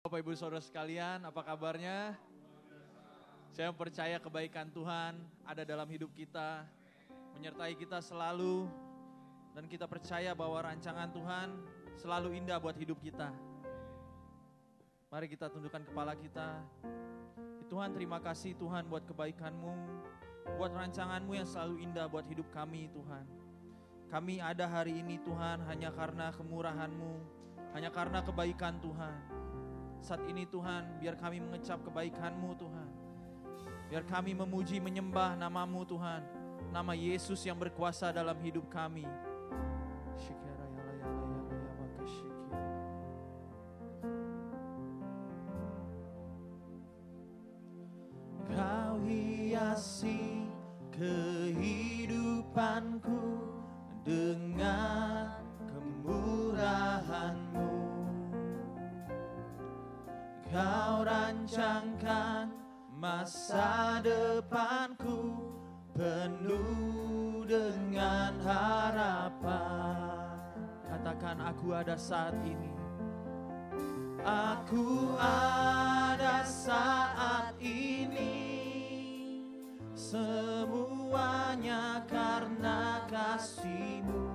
Bapak Ibu Saudara sekalian, apa kabarnya? Saya percaya kebaikan Tuhan ada dalam hidup kita, menyertai kita selalu, dan kita percaya bahwa rancangan Tuhan selalu indah buat hidup kita. Mari kita tundukkan kepala kita. Tuhan, terima kasih Tuhan buat kebaikan-Mu, buat rancangan-Mu yang selalu indah buat hidup kami Tuhan. Kami ada hari ini Tuhan hanya karena kemurahan-Mu, hanya karena kebaikan Tuhan. Saat ini Tuhan, biar kami mengecap kebaikan-Mu Tuhan. Biar kami memuji, menyembah nama-Mu Tuhan. Nama Yesus yang berkuasa dalam hidup kami. Kau hiasi kehidupanku dengan kemurahan-Mu. Kau rancangkan masa depanku penuh dengan harapan. Katakan, aku ada saat ini. Aku ada saat ini. Semuanya karena kasih-Mu.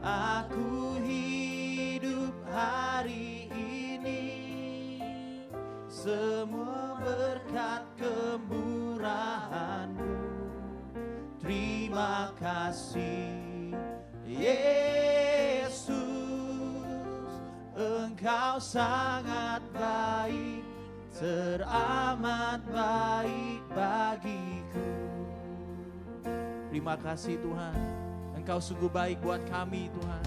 Aku hidup hari ini. Semua berkat kemurahan-Mu. Terima kasih Yesus, Engkau sangat baik, teramat baik bagiku. Terima kasih Tuhan, Engkau sungguh baik buat kami Tuhan.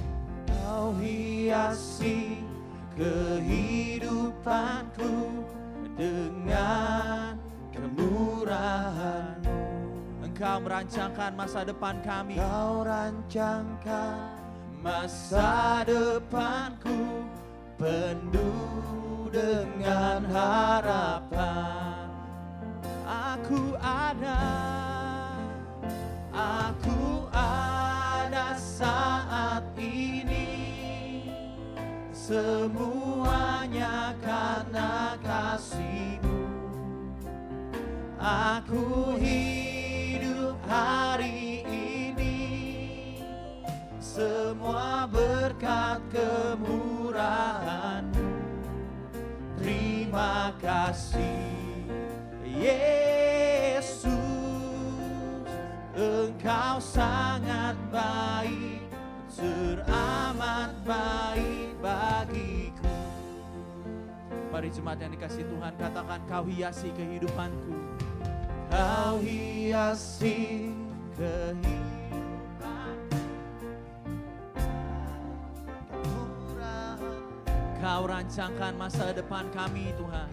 Kau hiasi kehidupanku dengan kemurahan-Mu. Engkau merancangkan masa depan kami. Kau rancangkan masa depanku penuh dengan harapan. Aku ada saat ini. Semuanya karena kasih-Mu. Aku hidup hari ini. Semua berkat kemurahan-Mu. Terima kasih Yesus, Engkau sangat baik, teramat baik bagiku. Mari jemaat yang dikasihi Tuhan, katakan, Kau hiasi kehidupanku. Kau hiasi kehidupanku. Kau rancangkan masa depan kami Tuhan.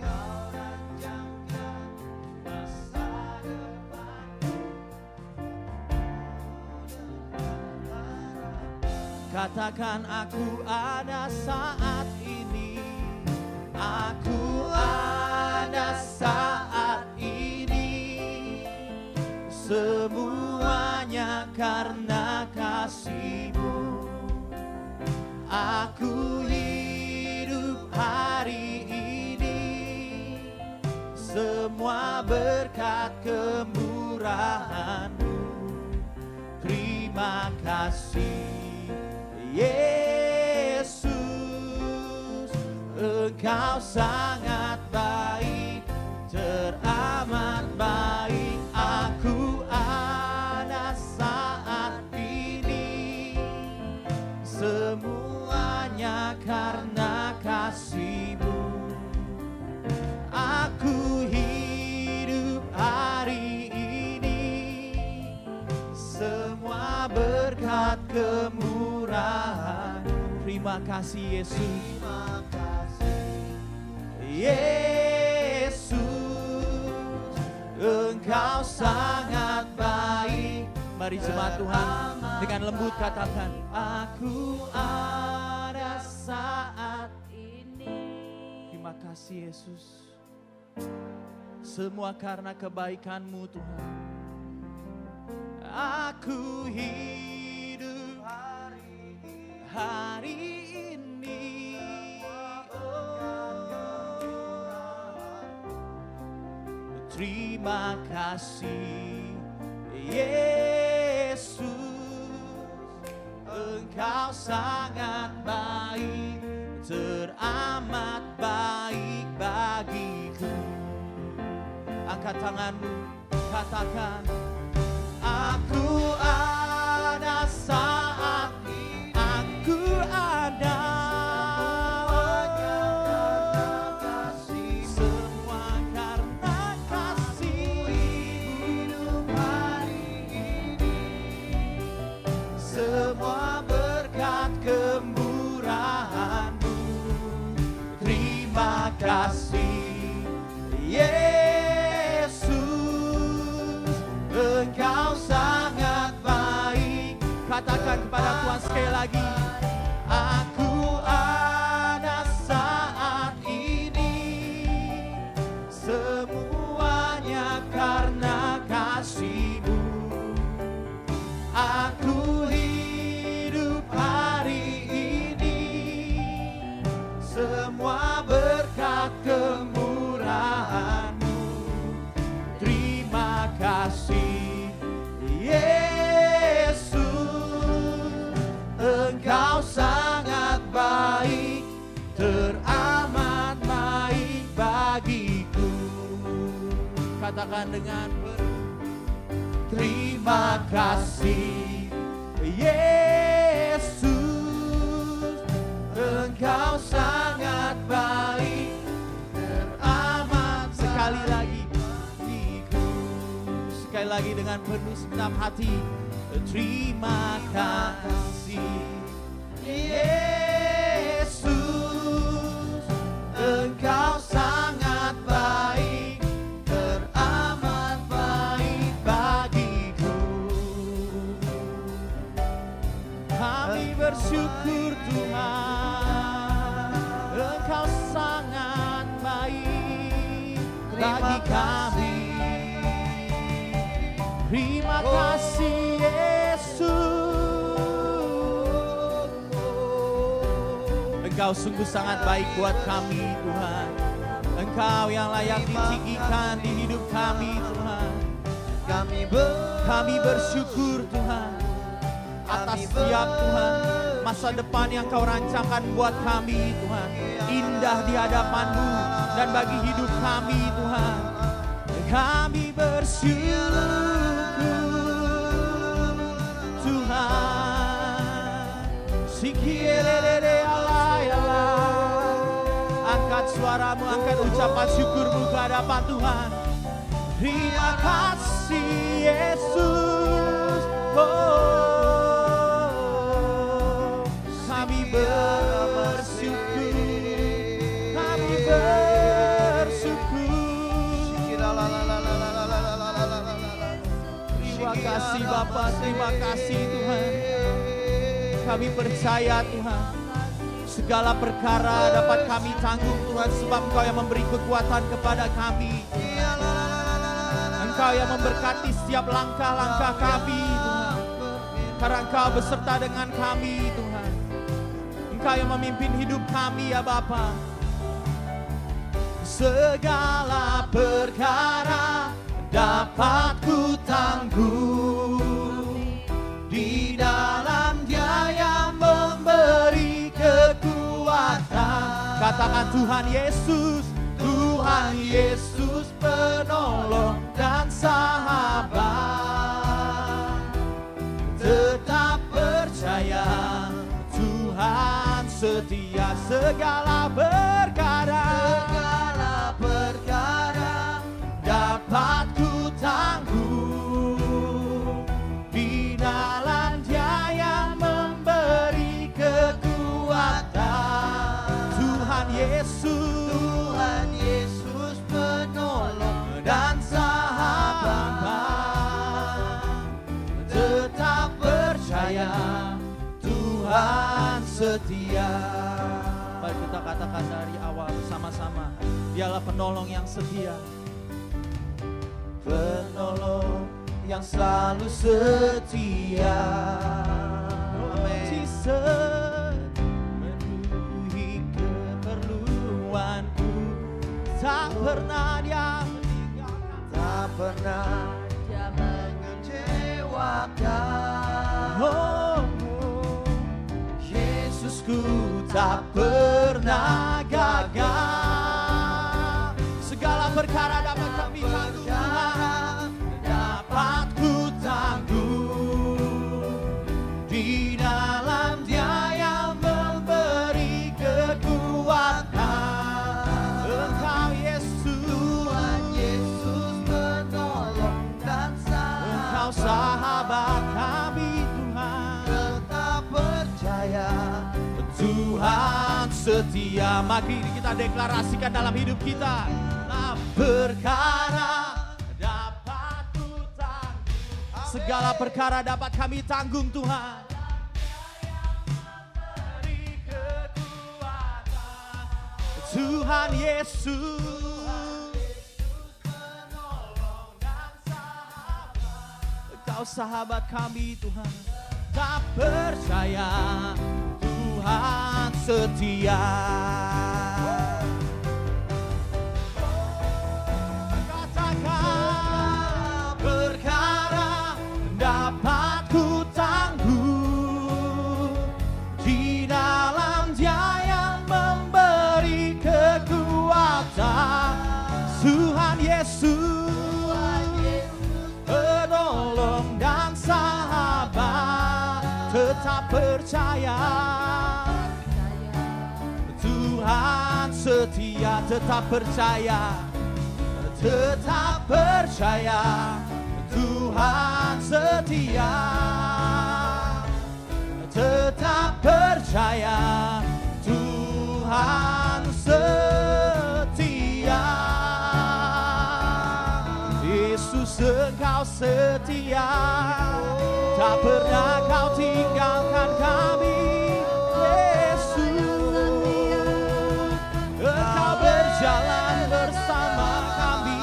Katakan, aku ada saat ini. Aku ada saat ini. Semuanya karena kasih-Mu. Aku hidup hari ini. Semua berkat kemurahan-Mu. Terima kasih Yesus, Engkau sangat baik, teramat baik. Aku ada saat ini. Semuanya karena kasih-Mu. Aku hidup hari ini. Semua berkat kemurahan. Terima kasih Yesus. Terima kasih Yesus, Engkau sangat baik. Mari jemaat Tuhan dengan lembut katakan, aku ada saat ini. Terima kasih Yesus. Semua karena kebaikan-Mu Tuhan. Aku hidup hari ini. Oh, Terima kasih Yesus, Engkau sangat baik, teramat baik bagiku. Angkat tanganmu, katakan, aku ada saat ini, aku ada. Semua karena kasih, hidup hari ini. Semua berkat kemurahan-Mu. Terima kasih Yesus, Engkau sangat baik. Katakan kepada Tuhan sekali lagi, aku ada saat ini, semuanya karena kasih-Mu. Aku hidup hari ini, semua berkat kemurahan-Mu. Terima kasih Yesus, Engkau sangat baik, teramat baik bagiku. Katakan dengan terima kasih Yesus, Engkau sangat baik, teramat. Sekali lagi bagiku, sekali lagi dengan penuh segenap hati. Terima kasih Yesus, Engkau sangat baik, teramat baik bagiku. Kami bersyukur Tuhan, Engkau sangat baik bagi kami. Terima kasih Yesus, Engkau sungguh sangat baik buat kami Tuhan. Engkau yang layak ditinggikan di hidup kami Tuhan. Kami bersyukur Tuhan atas setiap Tuhan masa depan yang Kau rancangkan buat kami Tuhan. Indah di hadapan-Mu dan bagi hidup kami Tuhan. Kami bersyukur Tuhan. Sikirelele alay alay. Angkat suaramu, angkat ucapan syukurmu ke hadapan Tuhan. Terima kasih Yesus. Oh, kami bersyukur, kami bersyukur. Terima kasih Bapa, terima kasih Tuhan. Kami percaya Tuhan, segala perkara dapat kami tanggung Tuhan, sebab Engkau yang memberi kekuatan kepada kami. Engkau yang memberkati setiap langkah-langkah kami Tuhan, karena Engkau beserta dengan kami Tuhan. Engkau yang memimpin hidup kami ya Bapa. Segala perkara dapat ku tanggung di dalam Dia yang memberi kekuatan. Katakan Tuhan Yesus, Tuhan Yesus penolong dan sahabat. Tetap percaya Tuhan setia. Segala perkara dapat ku tanggung di dalam Dia yang memberi kekuatan. Tuhan Yesus penolong dan sahabat. Tetap percaya Tuhan setia. Mari kita katakan dari awal bersama-sama, Dialah penolong yang setia, penolong yang selalu setia. Memenuhi keperluanku, tak pernah Dia meninggalkan. pernah Dia mengecewakan. Oh, Yesusku tak pernah gagal. Segala perkara dapat kami tanggung, dapat ku tanggung. Di dalam Dia yang memberi kekuatan. Engkau Yesus, Tuhan Yesus penolong dan Engkau sahabat kami Tuhan. tetap percaya Tuhan setia. Mari kita deklarasikan dalam hidup kita. Nah, perkara dapat ku tanggung. Segala perkara dapat kami tanggung Tuhan. Beri kekuatan. Tuhan Yesus, penolong dan sahabat. Engkau sahabat kami Tuhan. Tak percaya Tuhan setia. Katakan perkara dapat ku tanggung. Di dalam Dia yang memberi kekuatan. Tuhan Yesus, penolong dan sahabat. Tetap percaya Tuhan setia. Tetap percaya, tetap percaya Tuhan setia. Tetap percaya Tuhan setia. Yesus Engkau setia, tak pernah Kau tinggalkan kami. Yesus, Engkau berjalan bersama kami,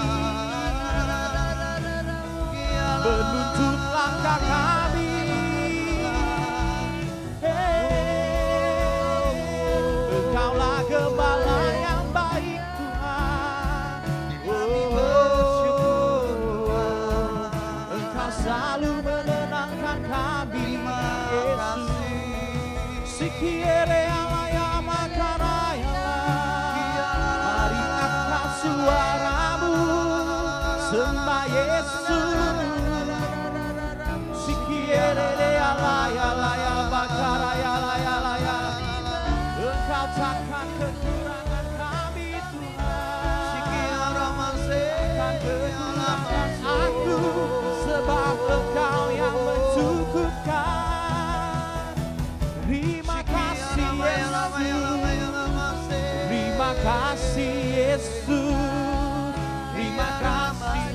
menuntun langkah kami. Engkaulah gembala yang baik Tuhan. Engkau selalu menenangkan kami. Yesus, Sikiere alaya makaraya. Mari angkat suaramu, sembah Yesus. Sikiere alaya laya makaraya laya laya. Engkau takkan kekurangan kami Tuhan. Takkan kekurangan aku, sebab Engkau yang mencukupkan. Terima kasih Yesus, terima kasih Yesus, terima kasih.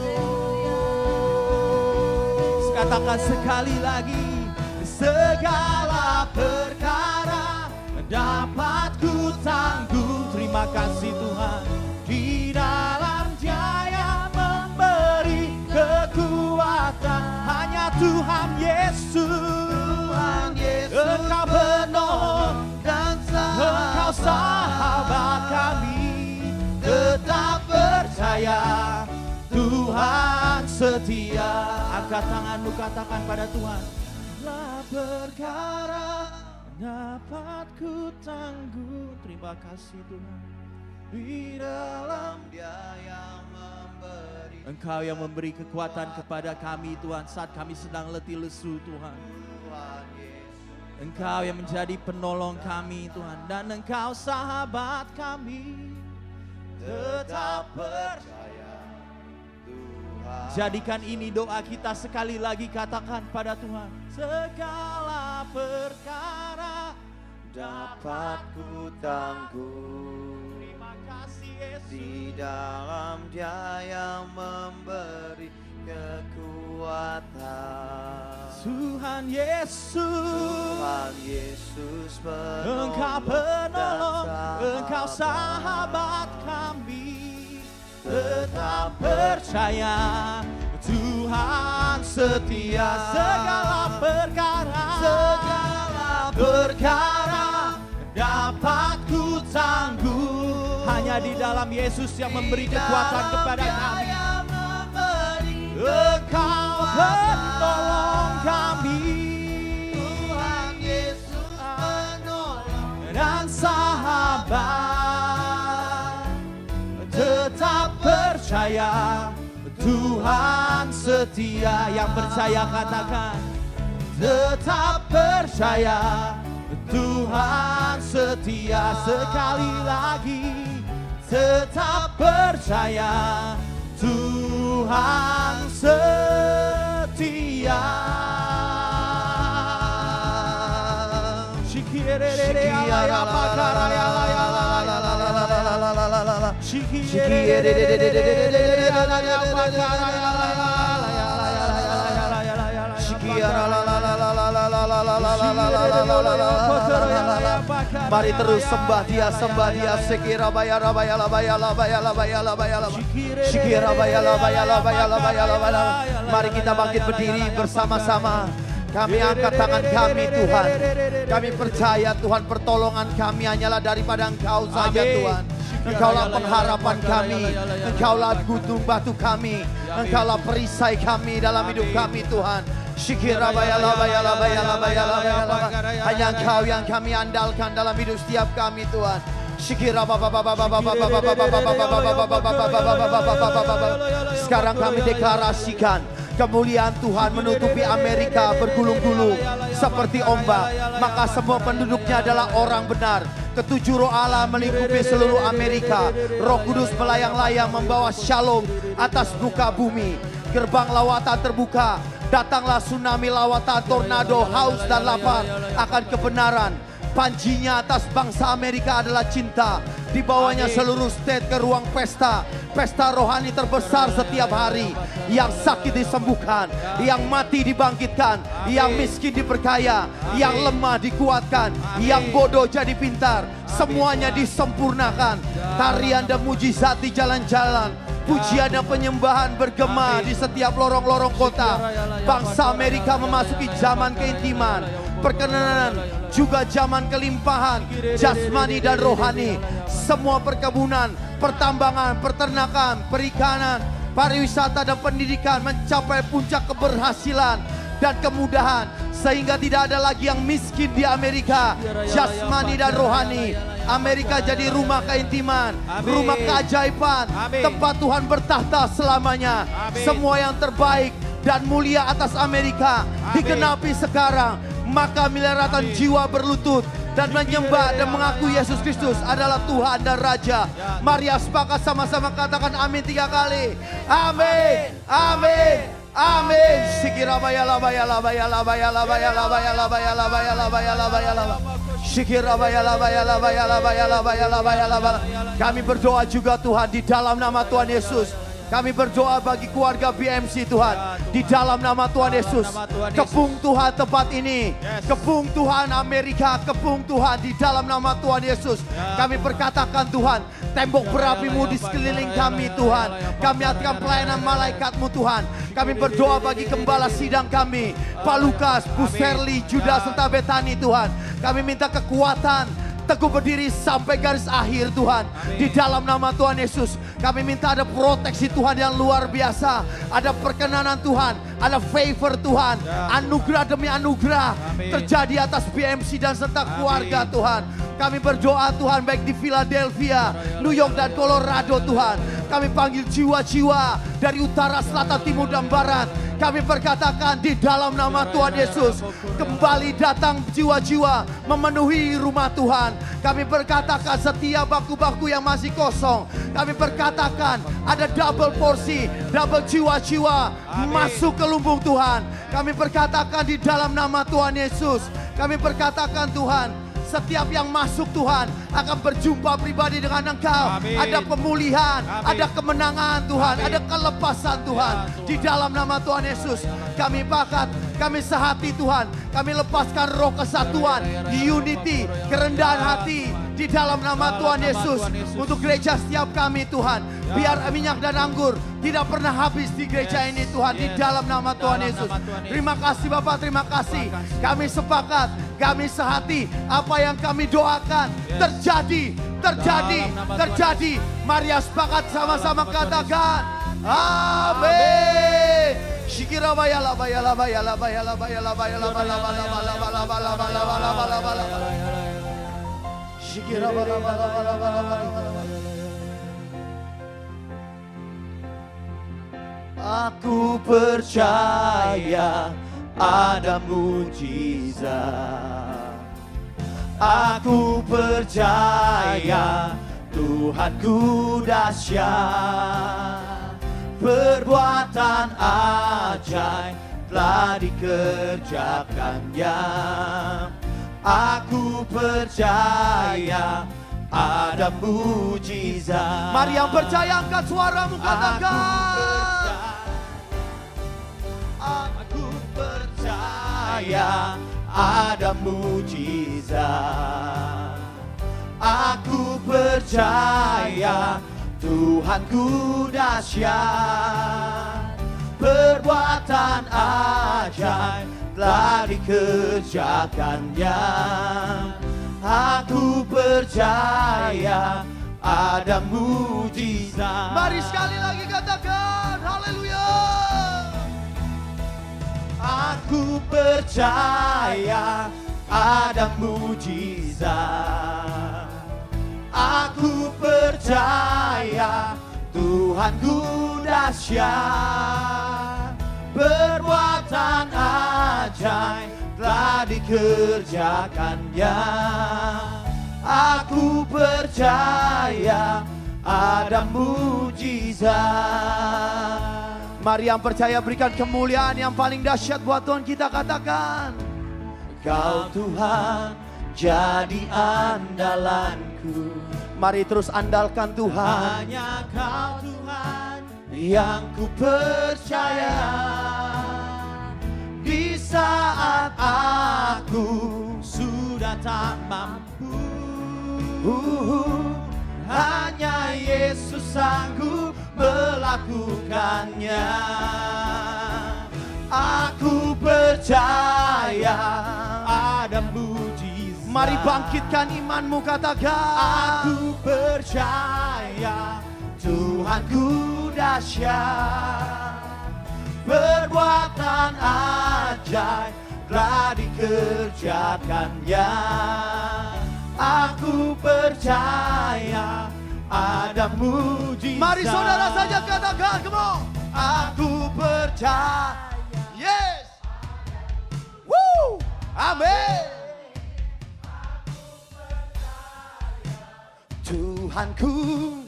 Katakan sekali lagi, segala perkara dapat ku tanggung. Terima kasih Tuhan. Di dalam Dia yang memberi kekuatan. Hanya Tuhan Yesus, Engkau penolong dan Engkau sahabat kami. Tetap percaya Tuhan setia. Angkat tanganmu, katakan pada Tuhan. Lah perkara dapat ku tanggung. Terima kasih Tuhan. Di dalam Dia yang memberi Engkau yang memberi kekuatan kepada kami Tuhan saat kami sedang letih lesu Tuhan. Tuhan Yesus. Engkau yang menjadi penolong kami Tuhan. Dan Engkau sahabat kami. Tetap percaya Tuhan. Jadikan ini doa kita sekali lagi, katakan pada Tuhan. Segala perkara dapat ku tanggung. Terima kasih Yesus. Di dalam Dia yang memberi kekuatan. Tuhan Yesus, Tuhan Yesus Engkau penolong, Engkau sahabat kami. Tetap percaya Tuhan setia. Segala perkara dapat ku tanggung. Hanya di dalam Yesus yang memberi kekuatan kepada kami. Engkau penolong kami, Tuhan Yesus penolong dan sahabat. Tetap percaya, Tuhan setia. Yang percaya katakan, tetap percaya, Tuhan setia. Sekali lagi, tetap percaya, Tuhan setia. Mari terus sembah Dia, sembah Dia. Sekira baya rabaya labaya labaya labaya labaya labaya. Sekira baya labaya labaya labaya labaya. Mari kita bangkit berdiri bersama-sama. Kami angkat tangan kami Tuhan. Kami percaya Tuhan pertolongan kami hanyalah daripada Engkau saja Tuhan. Engkaulah pengharapan kami. Engkaulah gunung batu kami. Engkaulah perisai kami dalam hidup kami Tuhan. Hanya Engkau yang kami andalkan dalam hidup setiap kami Tuhan. Sekarang kami deklarasikan kemuliaan Tuhan menutupi Amerika bergulung-gulung seperti ombak. Maka semua penduduknya adalah orang benar. Ketujuh roh Allah melingkupi seluruh Amerika. Roh Kudus melayang-layang membawa shalom atas muka bumi. Gerbang lawatan terbuka. Datanglah tsunami lawatan, tornado, haus dan lapar akan kebenaran. Panjinya atas bangsa Amerika adalah cinta. Di bawahnya seluruh state ke ruang pesta. Pesta rohani terbesar setiap hari. Yang sakit disembuhkan, yang mati dibangkitkan, yang miskin diperkaya, yang lemah dikuatkan, yang bodoh jadi pintar. Semuanya disempurnakan. Tarian dan mujizat di jalan-jalan. Pujian dan penyembahan bergema di setiap lorong-lorong kota. Bangsa Amerika memasuki zaman keintiman, perkenanan, juga zaman kelimpahan jasmani dan rohani. Semua perkebunan, pertambangan, peternakan, perikanan, pariwisata dan pendidikan mencapai puncak keberhasilan dan kemudahan, sehingga tidak ada lagi yang miskin di Amerika. Jasmani dan rohani, Amerika jadi rumah keintiman, rumah keajaiban, tempat Tuhan bertahta selamanya. Semua yang terbaik dan mulia atas Amerika digenapi sekarang. Maka miliaran jiwa berlutut dan menyembah dan mengaku Yesus Kristus adalah Tuhan dan Raja. Mari sepakat sama-sama katakan amin 3 kali. Amin, amin, amin. Sikirabaya labaya labaya labaya labaya labaya labaya labaya labaya labaya labaya. Kami berdoa juga Tuhan di dalam nama Tuhan Yesus. Kami berdoa bagi keluarga BMC Tuhan. Di dalam nama Tuhan Yesus. Kepung Tuhan tempat ini. Kepung Tuhan Amerika. Kepung Tuhan di dalam nama Tuhan Yesus. Kami perkatakan Tuhan, tembok berapi-Mu di sekeliling kami Tuhan. Kami hatikan pelayanan malaikat-Mu Tuhan. Kami berdoa bagi gembala sidang kami, Pak Lukas, Bu Serli, Judas serta Betani Tuhan. Kami minta kekuatan, teguh berdiri sampai garis akhir Tuhan. Di dalam nama Tuhan Yesus kami minta ada proteksi Tuhan yang luar biasa. Ada perkenanan Tuhan, ada favor Tuhan, anugerah demi anugerah terjadi atas BMC dan serta keluarga Tuhan. Kami berdoa Tuhan baik di Philadelphia, New York dan Colorado Tuhan. Kami panggil jiwa-jiwa dari utara, selatan, timur dan barat. Kami perkatakan di dalam nama Tuhan Yesus, kembali datang jiwa-jiwa memenuhi rumah Tuhan. Kami berkatakan setiap bangku-bangku yang masih kosong, kami berkatakan ada double porsi, double jiwa-jiwa masuk ke lumbung Tuhan. Kami berkatakan di dalam nama Tuhan Yesus, kami berkatakan Tuhan, setiap yang masuk Tuhan akan berjumpa pribadi dengan Engkau. Amin. Ada pemulihan, ada kemenangan Tuhan, ada kelepasan Tuhan. Di dalam nama Tuhan Yesus kami bakat, kami sehati Tuhan. Kami lepaskan roh kesatuan, unity, kerendahan hati di dalam nama Tuhan Yesus. Untuk gereja setiap kami Tuhan, biar minyak dan anggur tidak pernah habis di gereja ini Tuhan. Di dalam nama Tuhan Yesus. Terima kasih Bapak, terima kasih. Kami sepakat, kami sehati, apa yang kami doakan terjadi, terjadi, terjadi. Mari sepakat sama-sama katakan Amin. Shikira bayala bayala bayala bayala bayala bayala bayala bayala bayala bayala bayala. Shikira bayala bayala bayala. Aku percaya ada mujizat. Aku percaya Tuhanku dahsyat. Perbuatan ajaib telah dikerjakannya. Aku percaya ada mujizat. Mari yang percaya angkat suaramu, katakan. Aku percaya ada mujizat. Aku percaya Tuhanku dahsyat. Perbuatan ajaib telah dikerjakannya. Aku percaya ada mujizat. Mari sekali lagi katakan haleluya. Aku percaya ada mujizat. Aku percaya Tuhanku dahsyat. Perbuatan ajaib telah dikerjakannya. Aku percaya ada mujizat. Mari yang percaya berikan kemuliaan yang paling dahsyat buat Tuhan kita, katakan. Kau Tuhan jadi andalanku. Mari terus andalkan Tuhan. Hanya Kau Tuhan yang ku percaya. Di saat aku sudah tak mampu, hanya Yesus sanggup melakukannya. Aku percaya ada mujizat. Mari bangkitkan imanmu, katakan. Aku percaya Tuhanku dahsyat. Perbuatan ajaib telah dikerjakannya. Aku percaya ada mujizat. Mari saudara saja katakan, come on. Aku percaya. Yes. Woo. Amin. Tuhanku,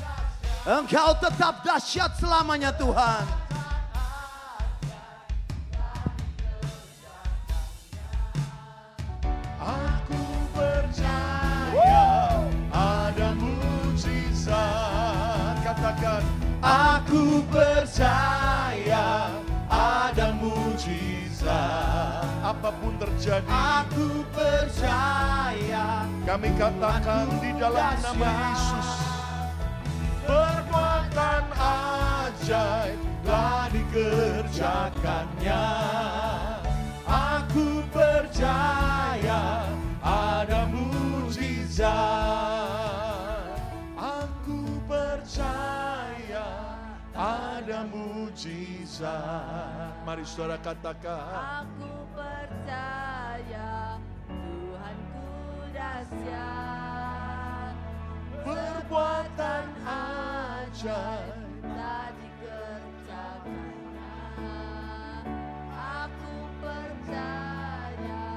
Engkau tetap dahsyat selamanya Tuhan. Aku percaya ada mujizat. Katakan, aku percaya ada mujizat. Apapun terjadi, aku percaya. Kami katakan di dalam nama Yesus, perbuatan ajaib telah dikerjakannya. Aku percaya ada mujizat. Aku percaya ada mujizat. Mari saudara katakan. Aku percaya Tuhanku dahsyat. Perbuatan ajaib telah dikerjakannya. Aku percaya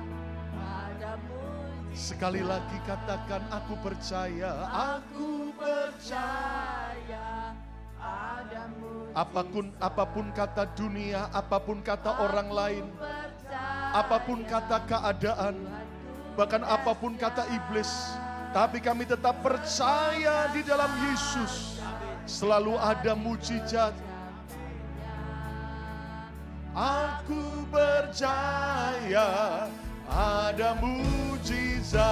ada mujizat. Sekali lagi katakan, aku percaya. Aku percaya ada mujizat. apapun kata dunia, apapun kata orang lain, apapun kata keadaan, bahkan apapun kata iblis, tapi kami tetap percaya di dalam Yesus selalu ada mujizat. Aku percaya ada mujizat.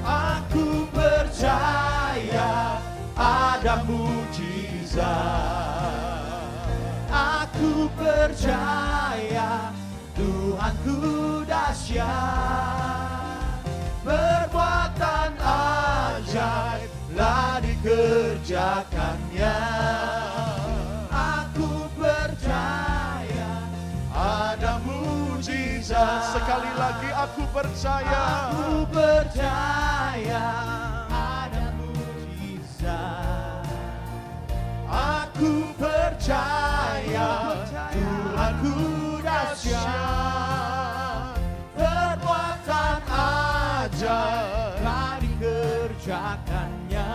Aku percaya ada mujizat. Aku percaya Tuhanku dahsyat. Perbuatan ajaib kerjakannya. Aku percaya ada mujizat. Sekali lagi aku percaya. Aku percaya ada mujizat. Aku percaya Tuhanku dahsyat. Perbuatan ajaib telah dikerjakannya.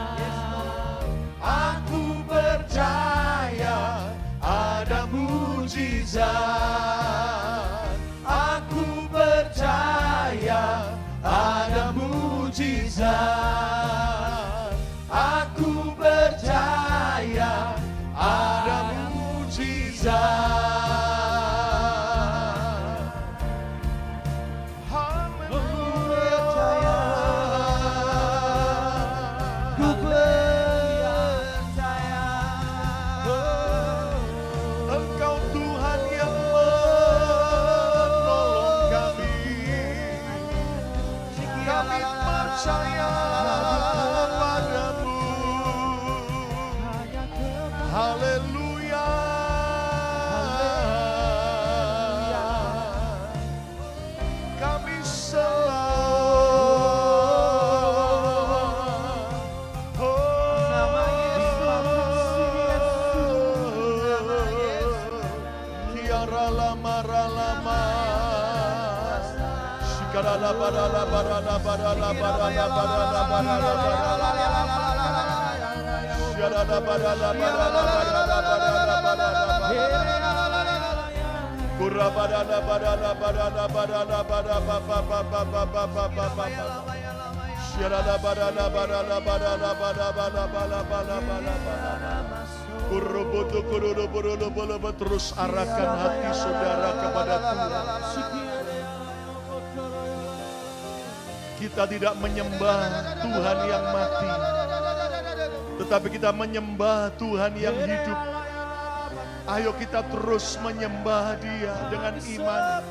Aku percaya ada mujizat. Aku percaya ada mujizat. Aku percaya ada mujizat. Haleluya. Ku percaya Engkau Tuhan yang menolong kami. Kami percaya padamu. Haleluya. Kami terus arahkan hati saudara kepada Tuhan. Kita tidak menyembah Tuhan yang mati, tetapi kita menyembah Tuhan yang hidup. Ayo kita terus menyembah Dia dengan iman,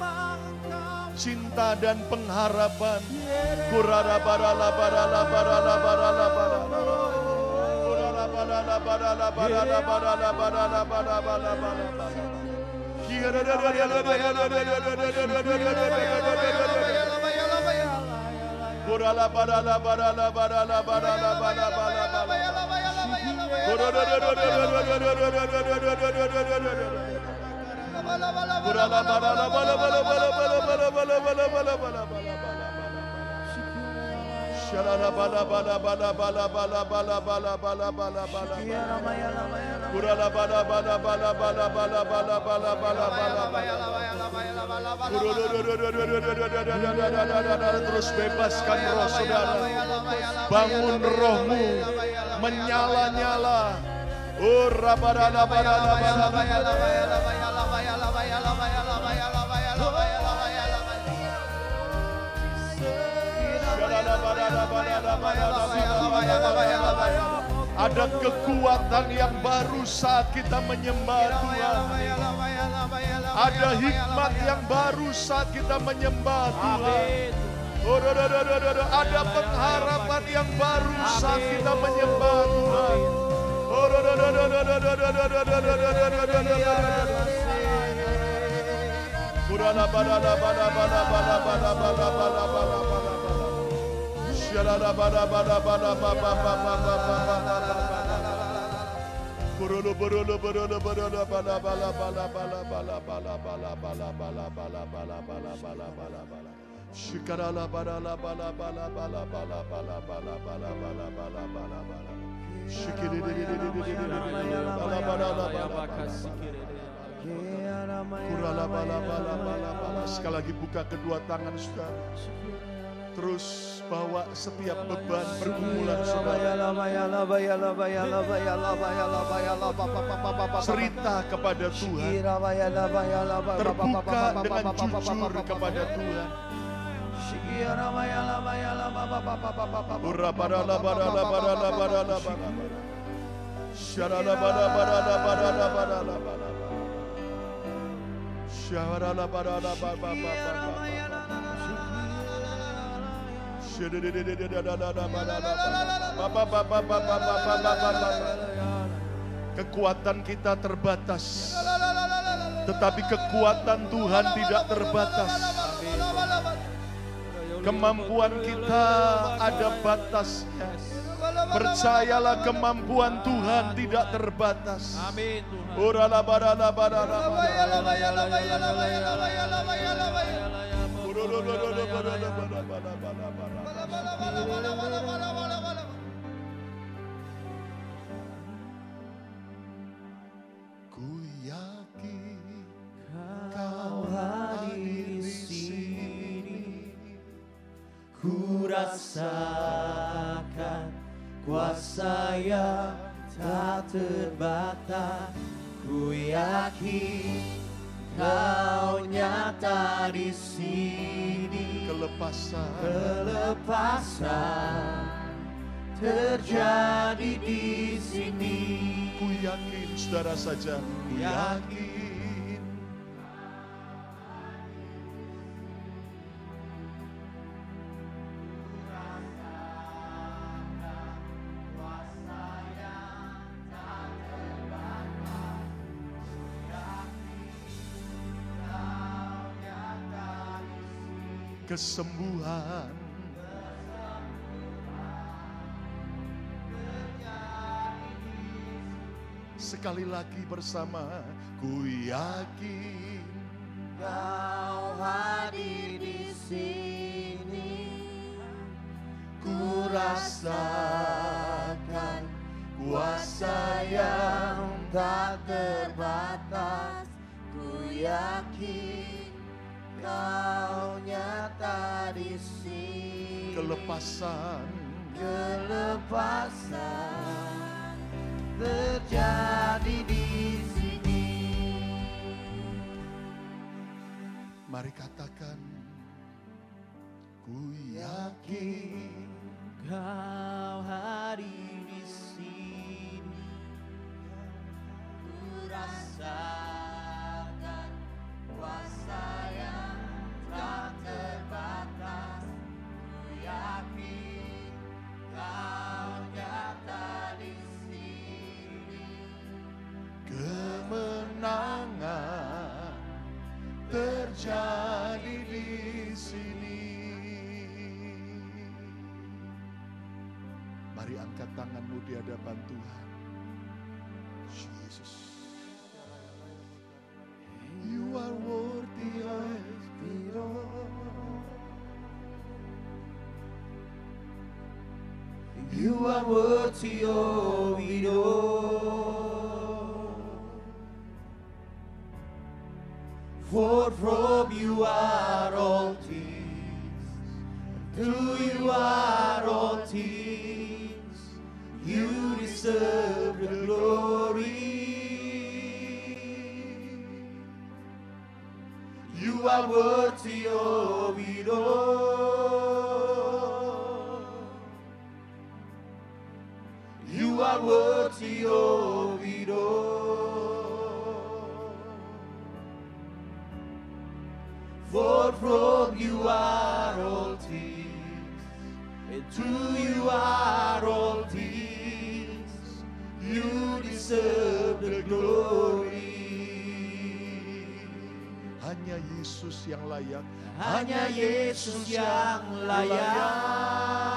cinta dan pengharapan. Terus bebaskan roh saudara. Bangun rohmu menyala-nyala. Ada kekuatan yang baru saat kita menyembah Tuhan. Ada hikmat yang baru saat kita menyembah Tuhan. Ada pengharapan yang baru saat kita menyembah Tuhan. Sekali lagi buka kedua tangan saudara. Terus bawa setiap beban pergumulan saudara. Cerita kepada Tuhan. Terbuka dengan jujur kepada Tuhan. Kekuatan kita terbatas, tetapi kekuatan Tuhan tidak terbatas. Kemampuan kita ada batasnya. Percayalah kemampuan Tuhan tidak terbatas. Amin Tuhan. Ku yakin Kau hadir di sini. Ku rasakan kuasa yang tak terbatas. Ku yakin Kau nyata di sini. Kelepasan terjadi di sini. Ku yakin, saudara saja, ku yakin. Kesembuhan sekali lagi bersama, ku yakin Kau hadir di sini. Ku rasakan kuasa yang tak terbatas. Ku yakin Kau nyata di sini. kelepasan terjadi di sini. Mari katakan, ku yakin Kau hadir di sini. Ku rasakan kuasa yang tak terbatas. Ku yakin Kau nyata di sini. kemenangan terjadi di sini. Mari angkat tanganmu di hadapan Tuhan. Yesus, You are worthy of it all. You are worthy of it all. For from you are all things, and to you are all things. You deserve the glory. You are worthy of it all. You are worthy of it all. For from you are all things, and to you are all things. You deserve the glory. Hanya Yesus yang layak. Hanya Yesus yang layak.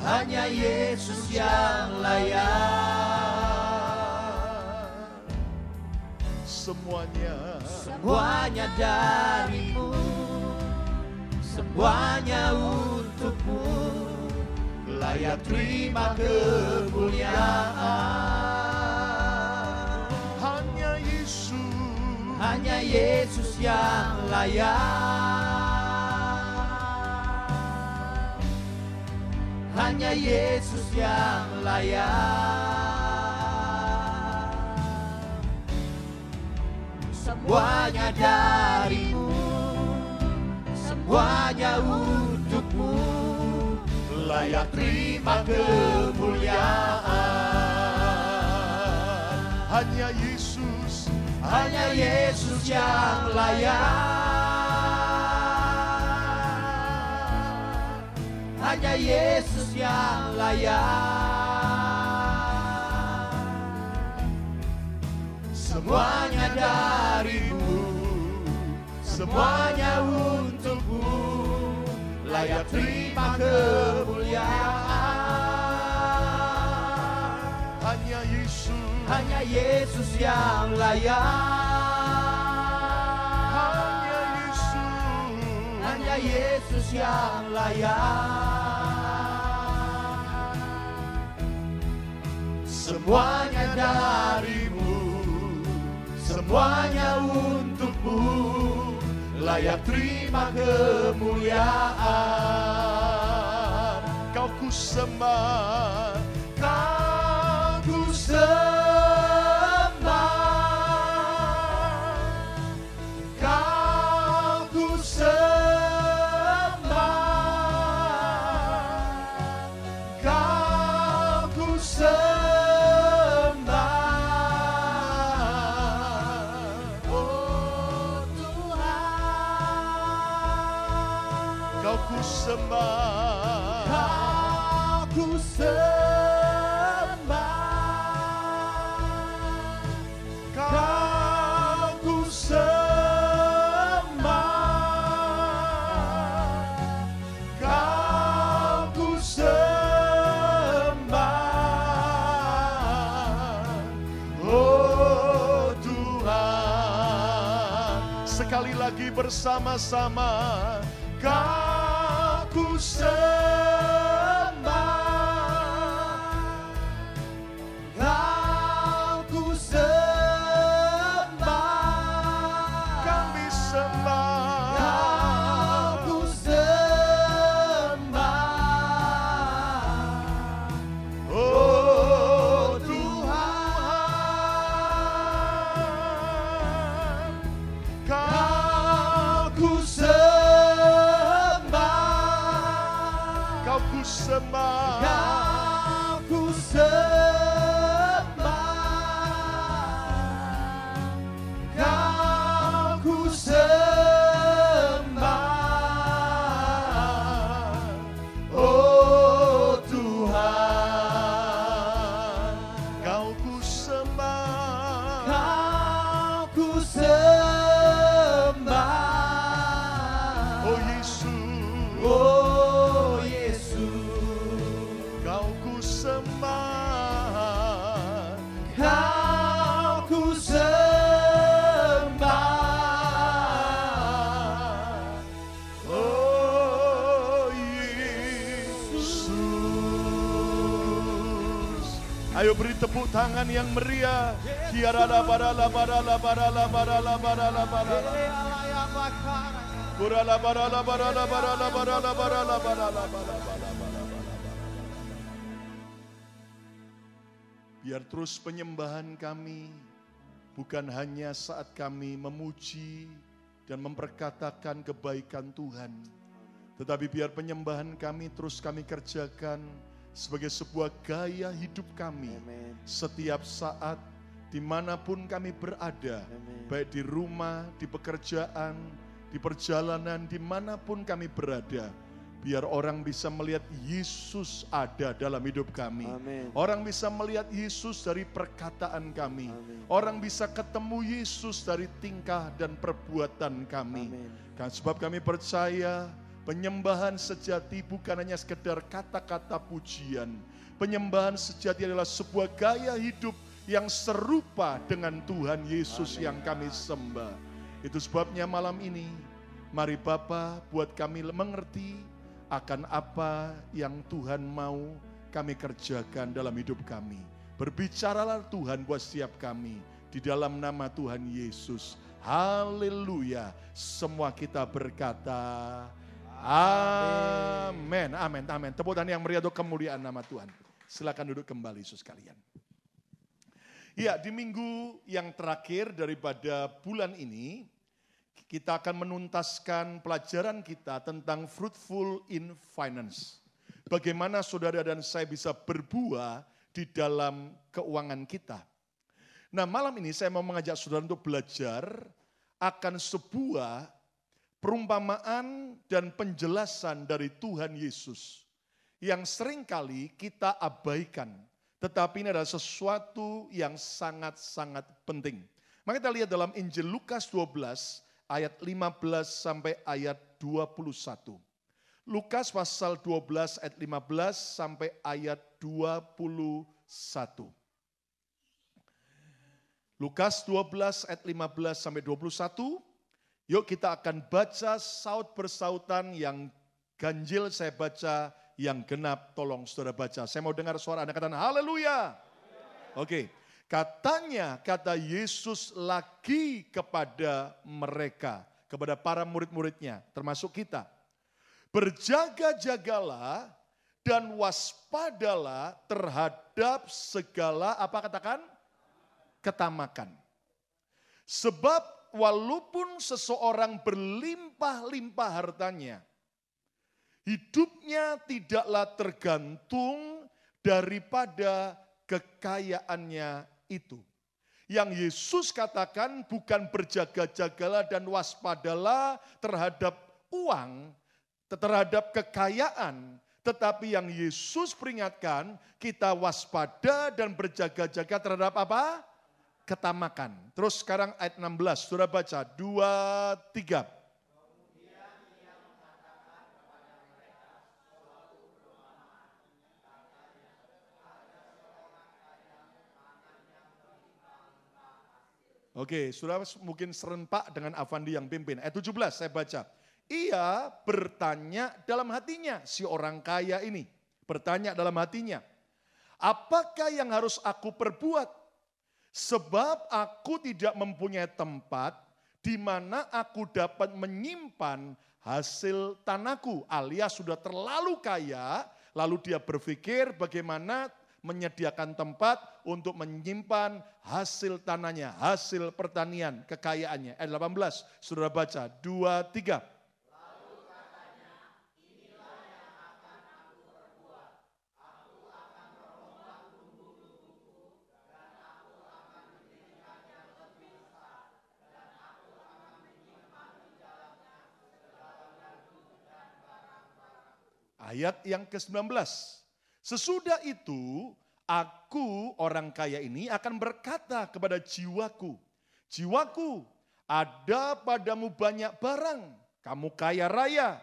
Hanya Yesus yang layak. Semuanya darimu, semuanya untukmu. Layak terima kemuliaan. Hanya Yesus yang layak. Hanya Yesus yang layak. Semuanya darimu, semuanya untukmu. Layak terima kemuliaan. Hanya Yesus yang layak. hanya Yesus yang layak. Semuanya darimu, semuanya untukmu, layak terima kemuliaan. Hanya Yesus yang layak. Hanya Yesus yang layak. Semuanya darimu, semuanya untukmu, layak terima kemuliaan. Kau ku sembah, Kau ku sembah, Kau ku sembah, Kau ku sembah, oh Tuhan. kau ku sembah, Kau ku sembah, Kau ku sembah, Kau ku sembah, oh Tuhan. sekali lagi bersama-sama. Kau ku sembah, Kau ku sembah, Kami sembah, Kau ku sembah, oh Tuhan. Kau ku sembah, kau ku sembah, Kau ku sembah, Kau ku sembah, oh Tuhan. kau ku sembah, Kau ku sembah, oh Yesus, oh Yesus. kau ku sembah, Kau ku sembah, oh Yesus. Ayo beri tepuk tangan yang meriah. Kiarala barala barala barala barala barala barala. Kurala barala barala barala barala barala barala barala barala. Biar terus penyembahan kami bukan hanya saat kami memuji dan memperkatakan kebaikan Tuhan, tetapi biar penyembahan kami terus kami kerjakan sebagai sebuah gaya hidup kami setiap saat, dimanapun kami berada, baik di rumah, di pekerjaan, di perjalanan, dimanapun kami berada. Biar orang bisa melihat Yesus ada dalam hidup kami. Orang bisa melihat Yesus dari perkataan kami. Orang bisa ketemu Yesus dari tingkah dan perbuatan kami. Kan sebab kami percaya penyembahan sejati bukan hanya sekedar kata-kata pujian. Penyembahan sejati adalah sebuah gaya hidup yang serupa dengan Tuhan Yesus yang kami sembah. Itu sebabnya malam ini, mari Bapa buat kami mengerti akan apa yang Tuhan mau kami kerjakan dalam hidup kami. Berbicaralah Tuhan buat setiap kami di dalam nama Tuhan Yesus. Haleluya. Semua kita berkata amin, amin, amin. Tepuk tangan yang meriah untuk kemuliaan nama Tuhan. Silakan duduk kembali Yesus sekalian. Ya, di minggu yang terakhir daripada bulan ini, kita akan menuntaskan pelajaran kita tentang fruitful in finance. Bagaimana saudara dan saya bisa berbuah di dalam keuangan kita. Nah, malam ini saya mau mengajak saudara untuk belajar akan sebuah perumpamaan dan penjelasan dari Tuhan Yesus yang seringkali kita abaikan. Tetapi ini adalah sesuatu yang sangat-sangat penting. Maka kita lihat dalam Injil Lukas 12 ayat 15 sampai ayat 21. Lukas pasal 12 ayat 15 sampai ayat 21. Lukas 12 ayat 15 sampai 21. Yuk kita akan baca saut bersautan, yang ganjil saya baca, yang genap tolong saudara baca. Saya mau dengar suara Anda katakan haleluya. Oke. Katanya, kata Yesus lagi kepada mereka, kepada para murid-muridnya, termasuk kita. Berjaga-jagalah dan waspadalah terhadap segala, apa katakan? Ketamakan. Sebab walaupun seseorang berlimpah-limpah hartanya, hidupnya tidaklah tergantung daripada kekayaannya itu. Yang Yesus katakan bukan berjaga-jagalah dan waspadalah terhadap uang, terhadap kekayaan. Tetapi yang Yesus peringatkan, kita waspada dan berjaga-jaga terhadap apa? Ketamakan. Terus sekarang ayat 16, saudara baca, 2, 3. Oke, saudara mungkin serentak dengan Avandi yang pimpin. Ayat 17 saya baca. Ia bertanya dalam hatinya, si orang kaya ini. Bertanya dalam hatinya, apakah yang harus aku perbuat? Sebab aku tidak mempunyai tempat di mana aku dapat menyimpan hasil tanahku. Alias sudah terlalu kaya, lalu dia berpikir bagaimana menyediakan tempat untuk menyimpan hasil tanahnya, hasil pertanian, kekayaannya. Ayat 18, saudara baca, 2, 3. Lalu katanya, inilah yang akan aku perbuat. Aku akan merombak bumbu-bumbuku, dan aku akan mendirikan yang lebih besar, dan aku akan menyimpan di dalamnya segala gandum dan barang-barang. Ayat yang ke-19. Sesudah itu, aku orang kaya ini akan berkata kepada jiwaku, jiwaku, ada padamu banyak barang, kamu kaya raya.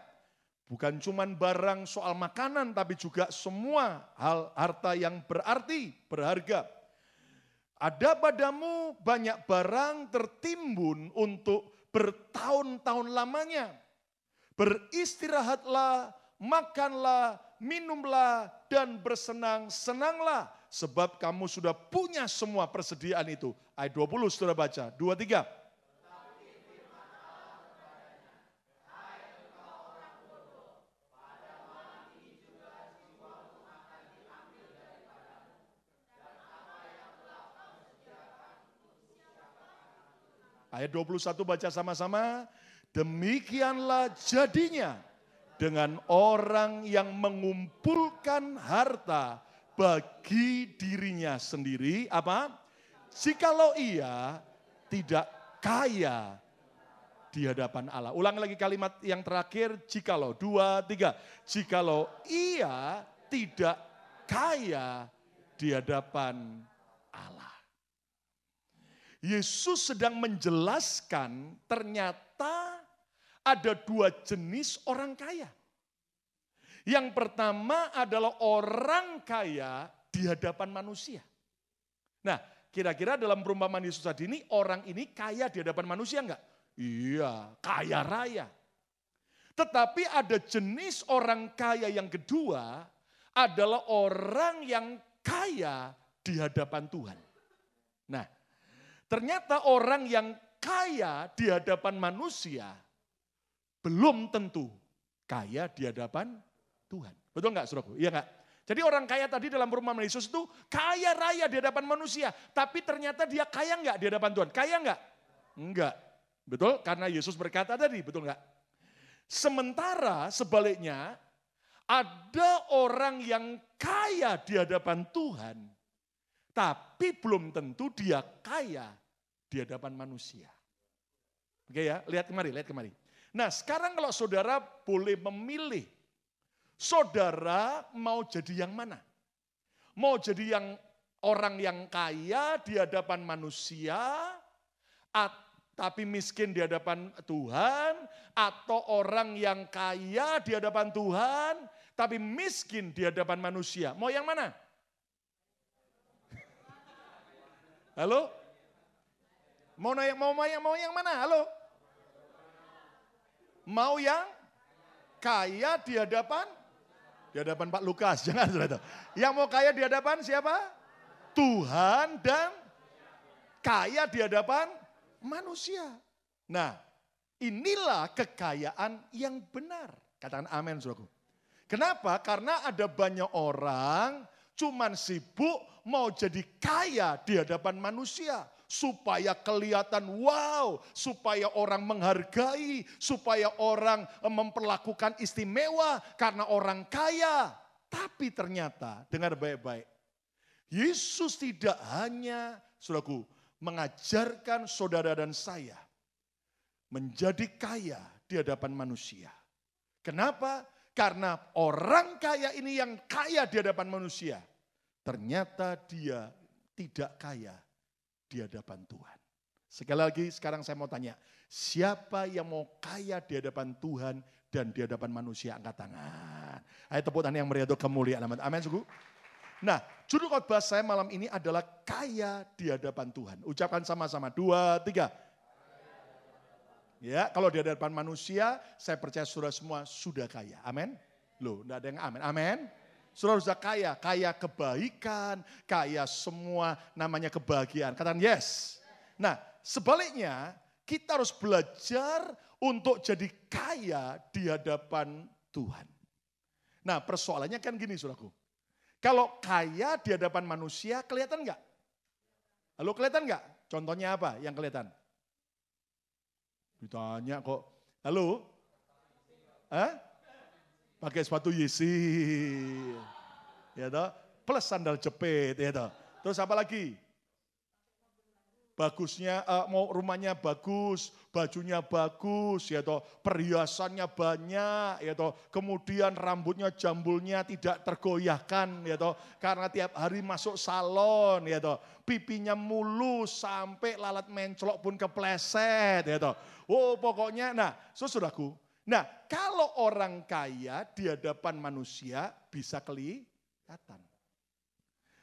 Bukan cuma barang soal makanan, tapi juga semua hal harta yang berarti, berharga. Ada padamu banyak barang tertimbun untuk bertahun-tahun lamanya. Beristirahatlah, makanlah, minumlah, dan bersenang-senanglah. Sebab kamu sudah punya semua persediaan itu. Ayat 20 saudara baca, 2, 3. Ayat 21 baca sama-sama. Demikianlah jadinya dengan orang yang mengumpulkan harta bagi dirinya sendiri, apa? Jikalau ia tidak kaya di hadapan Allah. Ulang lagi kalimat yang terakhir, jikalau, 2, 3. Jikalau ia tidak kaya di hadapan Allah. Yesus sedang menjelaskan ternyata ada 2 jenis orang kaya. Yang pertama adalah orang kaya di hadapan manusia. Nah, kira-kira dalam perumpamaan Yesus tadi ini, orang ini kaya di hadapan manusia enggak? Iya, kaya raya. Tetapi ada jenis orang kaya yang kedua, adalah orang yang kaya di hadapan Tuhan. Nah, ternyata orang yang kaya di hadapan manusia, belum tentu kaya di hadapan Tuhan. Betul enggak, saudaraku? Iya enggak? Jadi orang kaya tadi dalam perumpamaan Yesus itu kaya raya di hadapan manusia. Tapi ternyata dia kaya enggak di hadapan Tuhan? Kaya enggak? Enggak. Betul? Karena Yesus berkata tadi, betul enggak? Sementara sebaliknya, ada orang yang kaya di hadapan Tuhan, tapi belum tentu dia kaya di hadapan manusia. Oke ya, lihat kemari, lihat kemari. Nah sekarang kalau saudara boleh memilih, Saudara mau jadi yang mana? Mau jadi yang orang yang kaya di hadapan manusia, tapi miskin di hadapan Tuhan, atau orang yang kaya di hadapan Tuhan, tapi miskin di hadapan manusia. Mau yang mana? Halo? Mau yang mana? Halo? Mau yang kaya di hadapan Pak Lukas, jangan saudara. Yang mau kaya di hadapan siapa? Tuhan, dan kaya di hadapan manusia. Nah, inilah kekayaan yang benar. Katakan amin, saudaraku. Kenapa? Karena ada banyak orang cuman sibuk mau jadi kaya di hadapan manusia. Supaya kelihatan wow, supaya orang menghargai, supaya orang memperlakukan istimewa karena orang kaya. Tapi ternyata, dengar baik-baik, Yesus tidak hanya, saudaraku, mengajarkan saudara dan saya menjadi kaya di hadapan manusia. Kenapa? Karena orang kaya ini yang kaya di hadapan manusia, ternyata dia tidak kaya di hadapan Tuhan. Sekali lagi sekarang saya mau tanya, siapa yang mau kaya di hadapan Tuhan dan di hadapan manusia? Angkat tangan. Ayo tepuk tangan yang meriah untuk kemuliaan. Amin, suku. Nah, judul khotbah saya malam ini adalah kaya di hadapan Tuhan. Ucapkan sama-sama, 2, 3. Ya, kalau di hadapan manusia, saya percaya saudara semua sudah kaya. Amin. Loh, enggak ada yang amin. Amin. Saudara sudah kaya, kaya kebaikan, kaya semua namanya kebahagiaan. Katakan yes. Nah, sebaliknya kita harus belajar untuk jadi kaya di hadapan Tuhan. Nah, persoalannya kan gini, saudaraku. Kalau kaya di hadapan manusia, kelihatan enggak? Halo, kelihatan enggak? Contohnya apa yang kelihatan? Ditanya kok, halo? Hah? Pakai sepatu Yeezy, ya toh, plus sandal jepit, ya toh. Terus apa lagi? Bagusnya, mau rumahnya bagus, bajunya bagus, ya toh, perhiasannya banyak, ya toh. Kemudian rambutnya jambulnya tidak tergoyahkan, ya toh, karena tiap hari masuk salon, ya toh. Pipinya mulus sampai lalat mencolok pun kepleset, ya toh. Oh, pokoknya, nah, saudaraku. Nah, kalau orang kaya di hadapan manusia bisa kelihatan.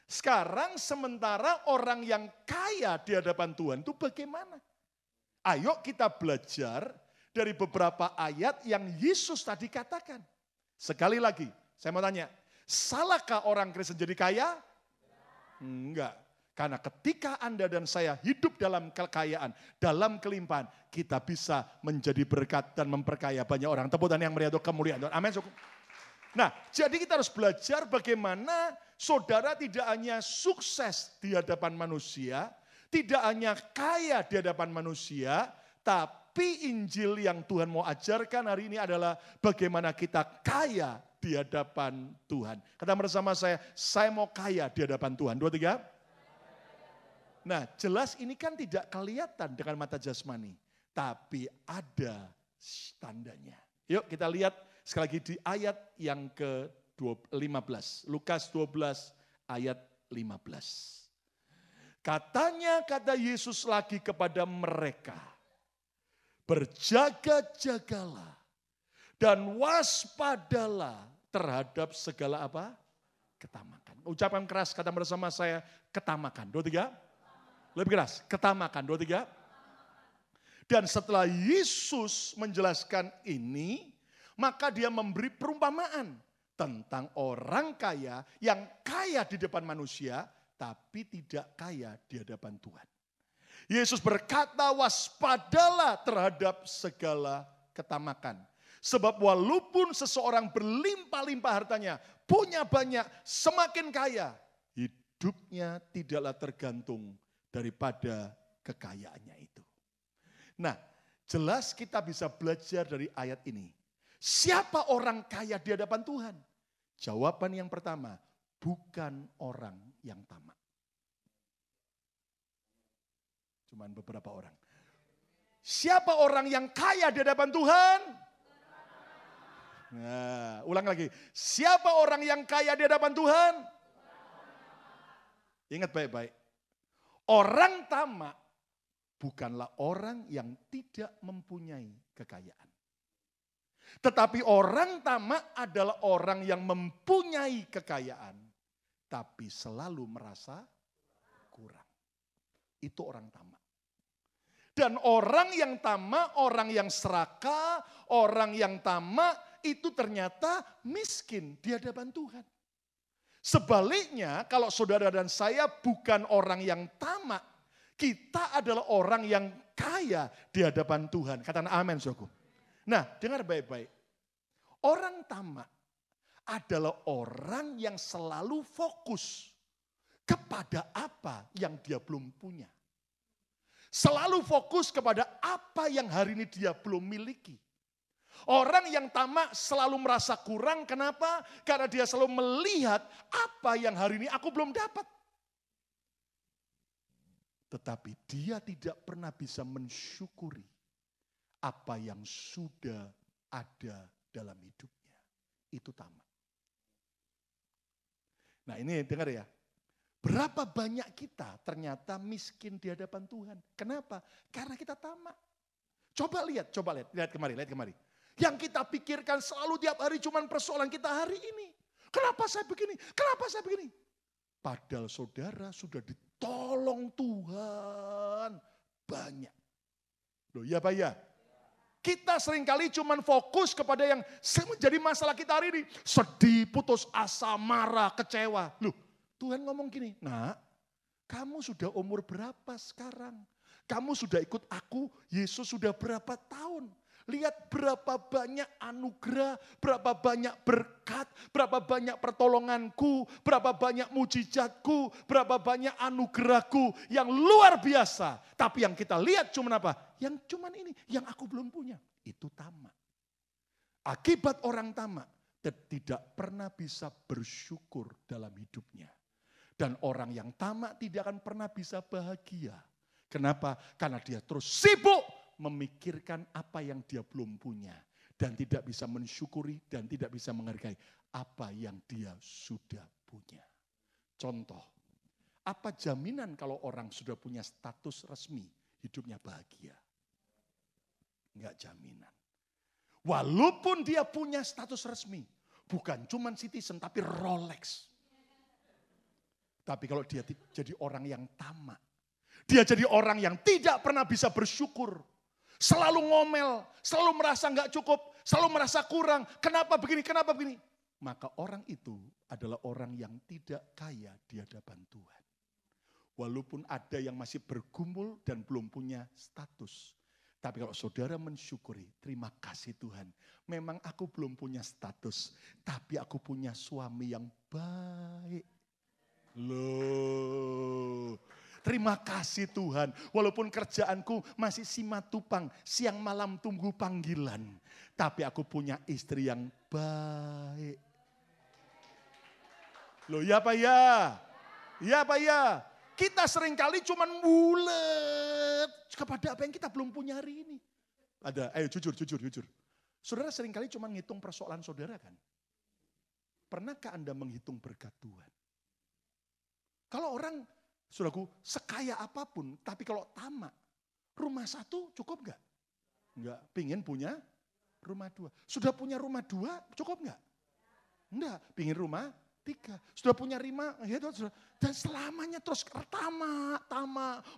Sekarang sementara orang yang kaya di hadapan Tuhan itu bagaimana? Ayo kita belajar dari beberapa ayat yang Yesus tadi katakan. Sekali lagi, saya mau tanya, salahkah orang Kristen jadi kaya? Enggak. Karena ketika Anda dan saya hidup dalam kekayaan, dalam kelimpahan, kita bisa menjadi berkat dan memperkaya banyak orang. Tepuk tangan yang meriah untuk kemuliaan Tuhan. Amin. Nah, jadi kita harus belajar bagaimana saudara tidak hanya sukses di hadapan manusia, tidak hanya kaya di hadapan manusia, tapi Injil yang Tuhan mau ajarkan hari ini adalah bagaimana kita kaya di hadapan Tuhan. Kata bersama saya mau kaya di hadapan Tuhan. 2, 3. Nah, jelas ini kan tidak kelihatan dengan mata jasmani, tapi ada tandanya. Yuk kita lihat sekali lagi di ayat yang ke-15. Lukas 12 ayat 15. Katanya, kata Yesus lagi kepada mereka, berjaga-jagalah dan waspadalah terhadap segala apa? Ketamakan. Ucapan keras, kata bersama saya, ketamakan. 2, 3. Lebih keras, ketamakan. 2, 3. Dan setelah Yesus menjelaskan ini, maka dia memberi perumpamaan tentang orang kaya yang kaya di depan manusia, tapi tidak kaya di hadapan Tuhan. Yesus berkata, waspadalah terhadap segala ketamakan. Sebab walaupun seseorang berlimpah-limpah hartanya, punya banyak, semakin kaya, hidupnya tidaklah tergantung daripada kekayaannya itu. Nah, jelas kita bisa belajar dari ayat ini. Siapa orang kaya di hadapan Tuhan? Jawaban yang pertama, bukan orang yang tamak. Cuman beberapa orang. Siapa orang yang kaya di hadapan Tuhan? Nah, ulang lagi. Siapa orang yang kaya di hadapan Tuhan? Ingat baik-baik. Orang tamak bukanlah orang yang tidak mempunyai kekayaan. Tetapi orang tamak adalah orang yang mempunyai kekayaan, tapi selalu merasa kurang. Itu orang tamak. Dan orang yang tamak, orang yang serakah, orang yang tamak itu ternyata miskin di hadapan Tuhan. Sebaliknya kalau saudara dan saya bukan orang yang tamak, kita adalah orang yang kaya di hadapan Tuhan. Katakan amin, saudaraku. Nah, dengar baik-baik. Orang tamak adalah orang yang selalu fokus kepada apa yang dia belum punya. Selalu fokus kepada apa yang hari ini dia belum miliki. Orang yang tamak selalu merasa kurang, kenapa? Karena dia selalu melihat apa yang hari ini aku belum dapat. Tetapi dia tidak pernah bisa mensyukuri apa yang sudah ada dalam hidupnya. Itu tamak. Nah ini dengar ya. Berapa banyak kita ternyata miskin di hadapan Tuhan. Kenapa? Karena kita tamak. Coba lihat kemari. Yang kita pikirkan selalu tiap hari cuma persoalan kita hari ini. Kenapa saya begini? Padahal saudara sudah ditolong Tuhan banyak. Loh ya Pak ya? Kita seringkali cuma fokus kepada yang menjadi masalah kita hari ini. Sedih, putus asa, marah, kecewa. Loh, Tuhan ngomong gini, nak, kamu sudah umur berapa sekarang? Kamu sudah ikut aku, Yesus sudah berapa tahun? Lihat berapa banyak anugerah, berapa banyak berkat, berapa banyak pertolonganku, berapa banyak mujizatku, berapa banyak anugerahku yang luar biasa. Tapi yang kita lihat cuma apa? Yang cuma ini, yang aku belum punya. Itu tamak. Akibat orang tamak, tidak pernah bisa bersyukur dalam hidupnya. Dan orang yang tamak tidak akan pernah bisa bahagia. Kenapa? Karena dia terus sibuk memikirkan apa yang dia belum punya. Dan tidak bisa mensyukuri dan tidak bisa menghargai apa yang dia sudah punya. Contoh, apa jaminan kalau orang sudah punya status resmi hidupnya bahagia? Enggak jaminan. Walaupun dia punya status resmi, bukan cuma citizen tapi Rolex. Tapi kalau dia jadi orang yang tamak, dia jadi orang yang tidak pernah bisa bersyukur. Selalu ngomel, selalu merasa enggak cukup, selalu merasa kurang. Kenapa begini? Maka orang itu adalah orang yang tidak kaya di hadapan Tuhan. Walaupun ada yang masih bergumul dan belum punya status. Tapi kalau saudara mensyukuri, terima kasih Tuhan. Memang aku belum punya status, tapi aku punya suami yang baik. Loh. Terima kasih Tuhan, walaupun kerjaanku masih simatupang, siang malam tunggu panggilan. Tapi aku punya istri yang baik. Loh ya Pak ya? Ya Pak ya? Kita seringkali cuma bulet kepada apa yang kita belum punya hari ini. Ayo jujur. Saudara seringkali cuma ngitung persoalan saudara kan? Pernahkah Anda menghitung berkat Tuhan? Kalau orang saudaraku, sekaya apapun, tapi kalau tamak, rumah satu cukup enggak? Enggak, pingin punya rumah dua. Sudah punya rumah dua, cukup enggak? Enggak, pingin rumah tiga. Sudah punya lima, dan selamanya terus tamak.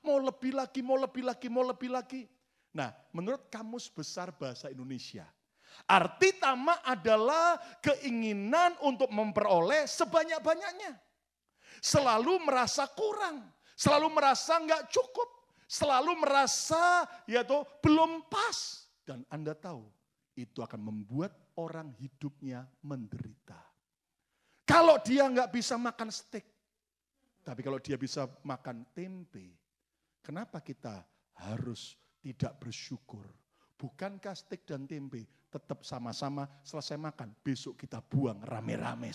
Mau lebih lagi. Nah, menurut Kamus Besar Bahasa Indonesia, arti tamak adalah keinginan untuk memperoleh sebanyak-banyaknya. Selalu merasa kurang, selalu merasa enggak cukup, selalu merasa belum pas. Dan Anda tahu, itu akan membuat orang hidupnya menderita. Kalau dia enggak bisa makan steak, tapi kalau dia bisa makan tempe, kenapa kita harus tidak bersyukur? Bukankah steak dan tempe tetap sama-sama selesai makan, besok kita buang rame-rame.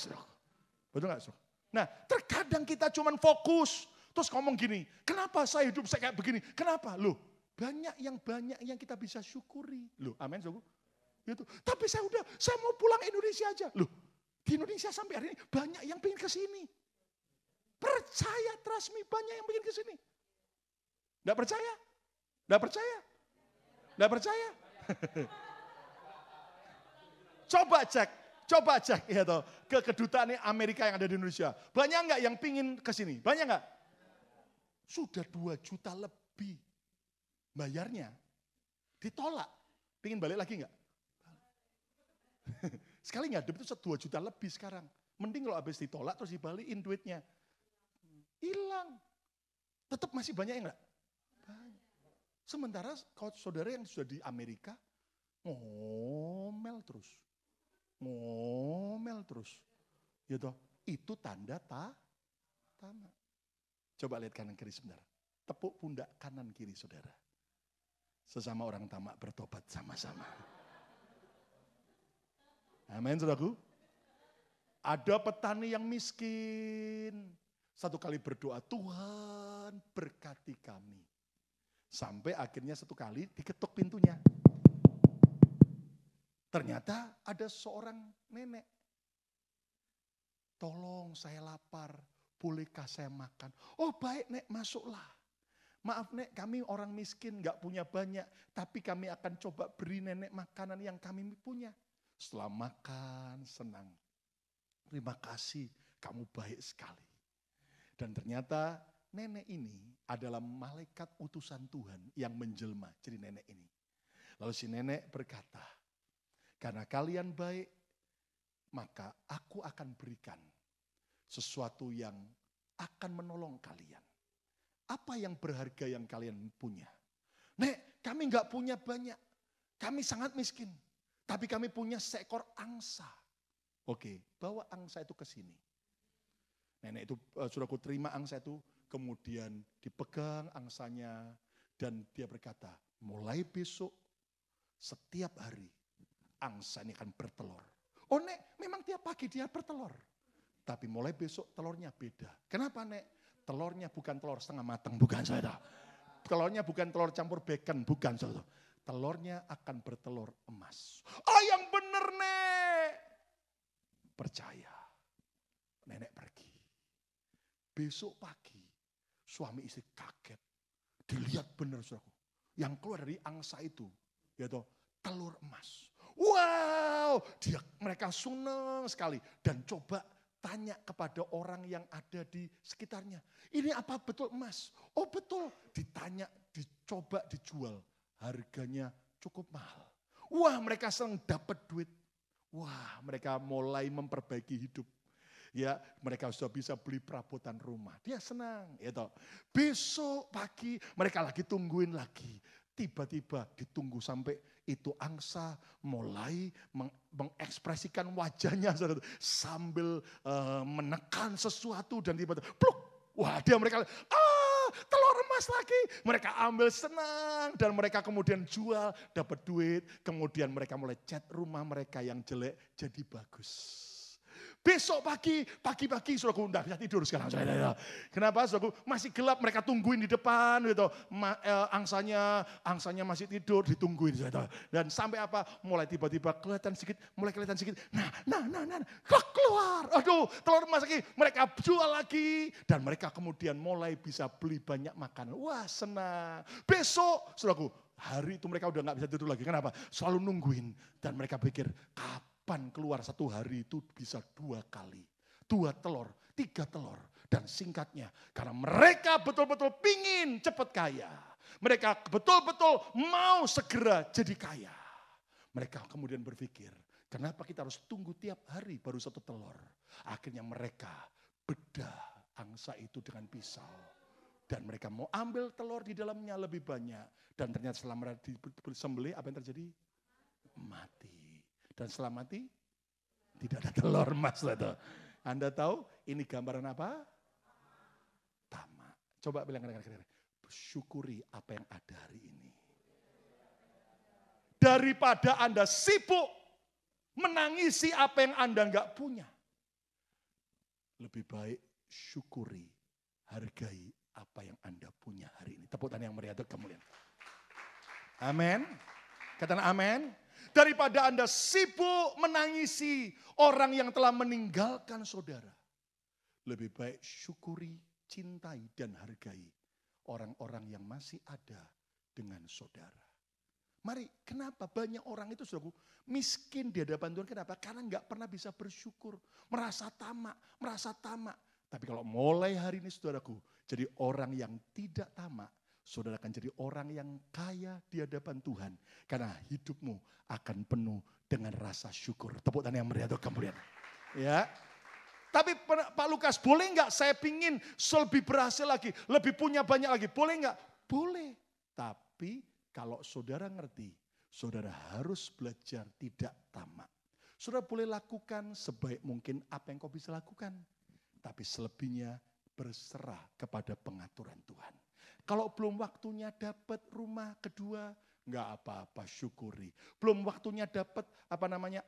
Betul enggak, Soh? Nah, terkadang kita cuma fokus, terus ngomong gini, kenapa saya hidup saya kayak begini? Kenapa? Loh, banyak yang kita bisa syukuri. Loh, amin, Sogo? Gitu. Tapi saya mau pulang Indonesia aja. Loh, di Indonesia sampai hari ini banyak yang pengen ke sini. Percaya, trust me, banyak yang pengen ke sini. Enggak percaya? Enggak percaya? Enggak percaya? Coba cek ya toh, ke kedutaan Amerika yang ada di Indonesia. Banyak enggak yang pingin ke sini? Banyak enggak? Sudah 2 juta lebih bayarnya. Ditolak. Pingin balik lagi enggak? Sekali ngadep itu 2 juta lebih sekarang. Mending kalau habis ditolak terus dibalikin duitnya. Hilang. Tetap masih banyak yang enggak? Banyak. Sementara kalau saudara yang sudah di Amerika, ngomel terus. Gitu. Itu tanda tamak. Coba lihat kanan kiri sebentar. Tepuk pundak kanan kiri saudara. Sesama orang tamak bertobat sama-sama. Amin, saudaraku. Ada petani yang miskin. Satu kali berdoa, Tuhan berkati kami. Sampai akhirnya satu kali diketuk pintunya. Ternyata ada seorang nenek. Tolong saya lapar, bolehkah saya makan? Oh baik nek, masuklah. Maaf nek, kami orang miskin, gak punya banyak. Tapi kami akan coba beri nenek makanan yang kami punya. Setelah makan, senang. Terima kasih, kamu baik sekali. Dan ternyata nenek ini adalah malaikat utusan Tuhan yang menjelma jadi nenek ini. Lalu si nenek berkata, karena kalian baik, maka aku akan berikan sesuatu yang akan menolong kalian. Apa yang berharga yang kalian punya? Nek, kami enggak punya banyak. Kami sangat miskin. Tapi kami punya seekor angsa. Oke, bawa angsa itu ke sini. Nenek itu, saudaraku, terima angsa itu, kemudian dipegang angsanya, dan dia berkata, mulai besok, setiap hari, angsa ini akan bertelur. Oh nek, memang tiap pagi dia bertelur. Tapi mulai besok telurnya beda. Kenapa nek? Telurnya bukan telur setengah matang, bukan saudara. Telurnya bukan telur campur bacon, bukan saudara. Telurnya akan bertelur emas. Oh yang bener nek. Percaya. Nenek pergi. Besok pagi, suami istri kaget. Dilihat bener saudaraku. Yang keluar dari angsa itu, yaitu telur emas. Wow, mereka senang sekali. Dan coba tanya kepada orang yang ada di sekitarnya. Ini apa betul emas? Oh betul. Ditanya, dicoba dijual. Harganya cukup mahal. Wah mereka senang dapat duit. Wah mereka mulai memperbaiki hidup. Ya mereka sudah bisa beli perabotan rumah. Dia senang. Ya toh. Besok pagi mereka lagi tungguin lagi. Tiba-tiba ditunggu sampai itu angsa mulai mengekspresikan wajahnya sambil menekan sesuatu dan tiba-tiba pluk. Wah dia mereka, telur emas lagi. Mereka ambil senang dan mereka kemudian jual dapat duit. Kemudian mereka mulai cat rumah mereka yang jelek jadi bagus. Besok pagi-pagi saudaraku enggak bisa tidur sekarang. Kenapa saudaraku? Masih gelap mereka tungguin di depan gitu. Angsanya masih tidur ditungguin. Dan sampai apa? Mulai tiba-tiba kelihatan sedikit. Nah, keluar. Aduh, telur emas lagi. Mereka jual lagi. Dan mereka kemudian mulai bisa beli banyak makanan. Wah senang. Besok saudaraku, hari itu mereka udah gak bisa tidur lagi. Kenapa? Selalu nungguin. Dan mereka pikir, kapan keluar satu hari itu bisa 2 kali. 2 telur, 3 telur. Dan singkatnya, karena mereka betul-betul pingin cepat kaya. Mereka betul-betul mau segera jadi kaya. Mereka kemudian berpikir, kenapa kita harus tunggu tiap hari baru 1 telur. Akhirnya mereka bedah angsa itu dengan pisau. Dan mereka mau ambil telur di dalamnya lebih banyak. Dan ternyata setelah mereka disembelih, apa yang terjadi? Mati. Dan setelah mati, tidak ada telur emas. Anda tahu ini gambaran apa? Tamak. Coba bilang kadang-kadang, syukuri apa yang ada hari ini. Daripada Anda sibuk menangisi apa yang Anda enggak punya. Lebih baik syukuri, hargai apa yang Anda punya hari ini. Tepuk tangan yang meriah untuk kemuliaan. Amin. Katakan amin. daripada Anda sibuk menangisi orang yang telah meninggalkan saudara. Lebih baik syukuri, cintai, dan hargai orang-orang yang masih ada dengan saudara. Mari, kenapa banyak orang itu saudaraku miskin di hadapan Tuhan? Kenapa? Karena nggak pernah bisa bersyukur, merasa tamak. Tapi kalau mulai hari ini saudaraku, jadi orang yang tidak tamak, saudara akan jadi orang yang kaya di hadapan Tuhan. Karena hidupmu akan penuh dengan rasa syukur. Tepuk tangan yang meriah untuk kemuliaan. Ya. Tapi Pak Lukas, boleh nggak saya pingin lebih berhasil lagi, lebih punya banyak lagi? Boleh nggak? Boleh. Tapi kalau saudara ngerti, saudara harus belajar tidak tamak. Saudara boleh lakukan sebaik mungkin apa yang kau bisa lakukan. Tapi selebihnya berserah kepada pengaturan Tuhan. Kalau belum waktunya dapat rumah kedua, nggak apa-apa, syukuri. Belum waktunya dapat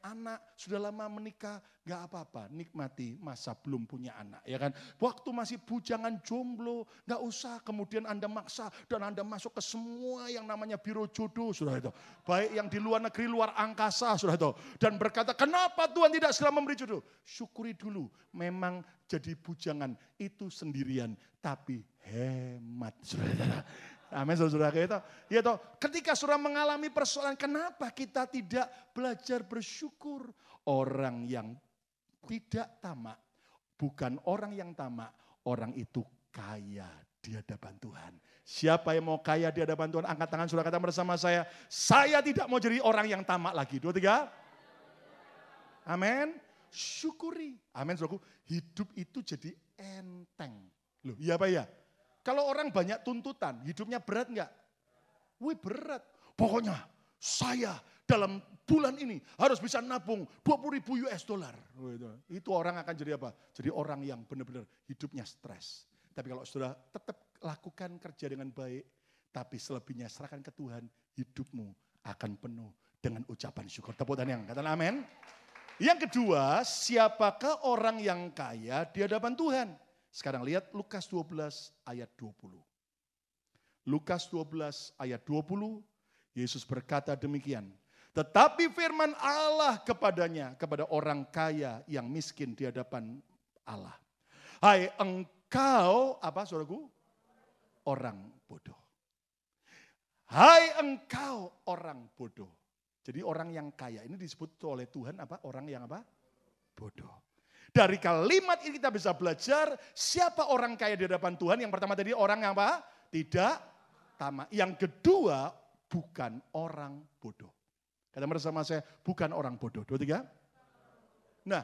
anak, sudah lama menikah, nggak apa-apa, nikmati masa belum punya anak, ya kan? Waktu masih bujangan jomblo, nggak usah kemudian Anda maksa dan Anda masuk ke semua yang namanya biro jodoh, sudah itu. Baik yang di luar negeri, luar angkasa, sudah itu. Dan berkata, kenapa Tuhan tidak segera memberi jodoh? Syukuri dulu, memang jadi bujangan itu sendirian, tapi hemat, saudara. Amin, saudara kita. Ya toh, ketika saudara mengalami persoalan, kenapa kita tidak belajar bersyukur? Orang yang tidak tamak, bukan orang yang tamak, orang itu kaya di hadapan Tuhan. Siapa yang mau kaya di hadapan Tuhan? Angkat tangan, saudara, kata bersama saya tidak mau jadi orang yang tamak lagi. 2, 3. Amin. Syukuri. Amin, saudaraku. Hidup itu jadi enteng. Loh, iya apa ya? Kalau orang banyak tuntutan, hidupnya berat enggak? Wih, berat. Pokoknya saya dalam bulan ini harus bisa nabung 20.000 US dollar. Itu orang akan jadi apa? Jadi orang yang benar-benar hidupnya stres. Tapi kalau sudah tetap lakukan kerja dengan baik, tapi selebihnya serahkan ke Tuhan, hidupmu akan penuh dengan ucapan syukur. Tepuk tangan yang katakan amin. Yang kedua, siapakah orang yang kaya di hadapan Tuhan? Sekarang lihat Lukas 12 ayat 20. Lukas 12 ayat 20, Yesus berkata demikian. Tetapi firman Allah kepadanya, kepada orang kaya yang miskin di hadapan Allah. Hai engkau, apa saudaraku? Orang bodoh. Hai engkau orang bodoh. Jadi orang yang kaya ini disebut oleh Tuhan apa? Orang yang apa? Bodoh. Dari kalimat ini kita bisa belajar siapa orang kaya di hadapan Tuhan. Yang pertama tadi orang yang apa? Tidak tamak. Yang kedua bukan orang bodoh. Kata bersama saya, bukan orang bodoh. 2, 3. Nah,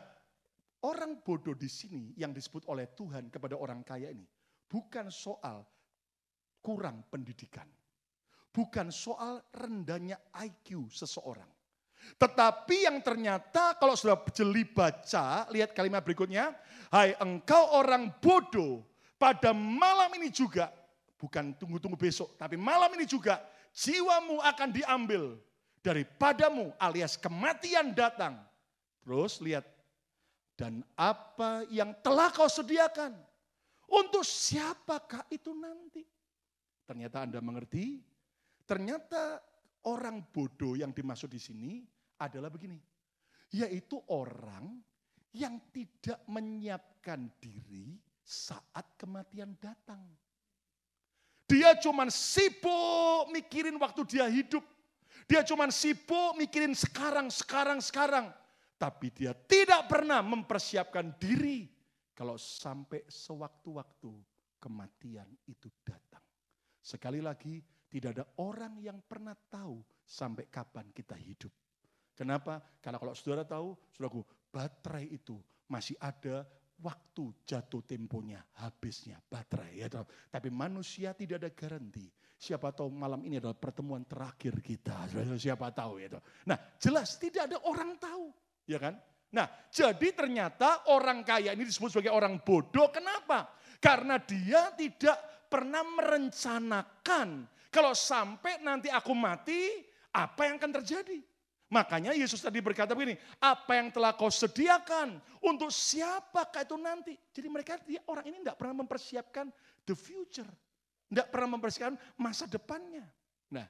orang bodoh di sini yang disebut oleh Tuhan kepada orang kaya ini bukan soal kurang pendidikan. Bukan soal rendahnya IQ seseorang. Tetapi yang ternyata kalau sudah jeli baca, lihat kalimat berikutnya. Hai engkau orang bodoh, pada malam ini juga, bukan tunggu-tunggu besok, tapi malam ini juga jiwamu akan diambil daripadamu alias kematian datang. Terus lihat, dan apa yang telah kau sediakan, untuk siapakah itu nanti? Ternyata Anda mengerti, ternyata orang bodoh yang dimaksud di sini adalah begini, yaitu orang yang tidak menyiapkan diri saat kematian datang. Dia cuma sibuk mikirin waktu dia hidup. Dia cuma sibuk mikirin sekarang. Tapi dia tidak pernah mempersiapkan diri kalau sampai sewaktu-waktu kematian itu datang. Sekali lagi, tidak ada orang yang pernah tahu sampai kapan kita hidup. Kenapa? Karena kalau saudara tahu, saudaraku, baterai itu masih ada waktu jatuh temponya, habisnya baterai. Ya, tapi manusia tidak ada garansi. Siapa tahu malam ini adalah pertemuan terakhir kita. Siapa tahu ya. Nah, jelas tidak ada orang tahu, ya kan? Nah, jadi ternyata orang kaya ini disebut sebagai orang bodoh. Kenapa? Karena dia tidak pernah merencanakan kalau sampai nanti aku mati, apa yang akan terjadi? Makanya Yesus tadi berkata begini, apa yang telah kau sediakan, untuk siapakah itu nanti? Jadi orang ini tidak pernah mempersiapkan the future. Tidak pernah mempersiapkan masa depannya. Nah,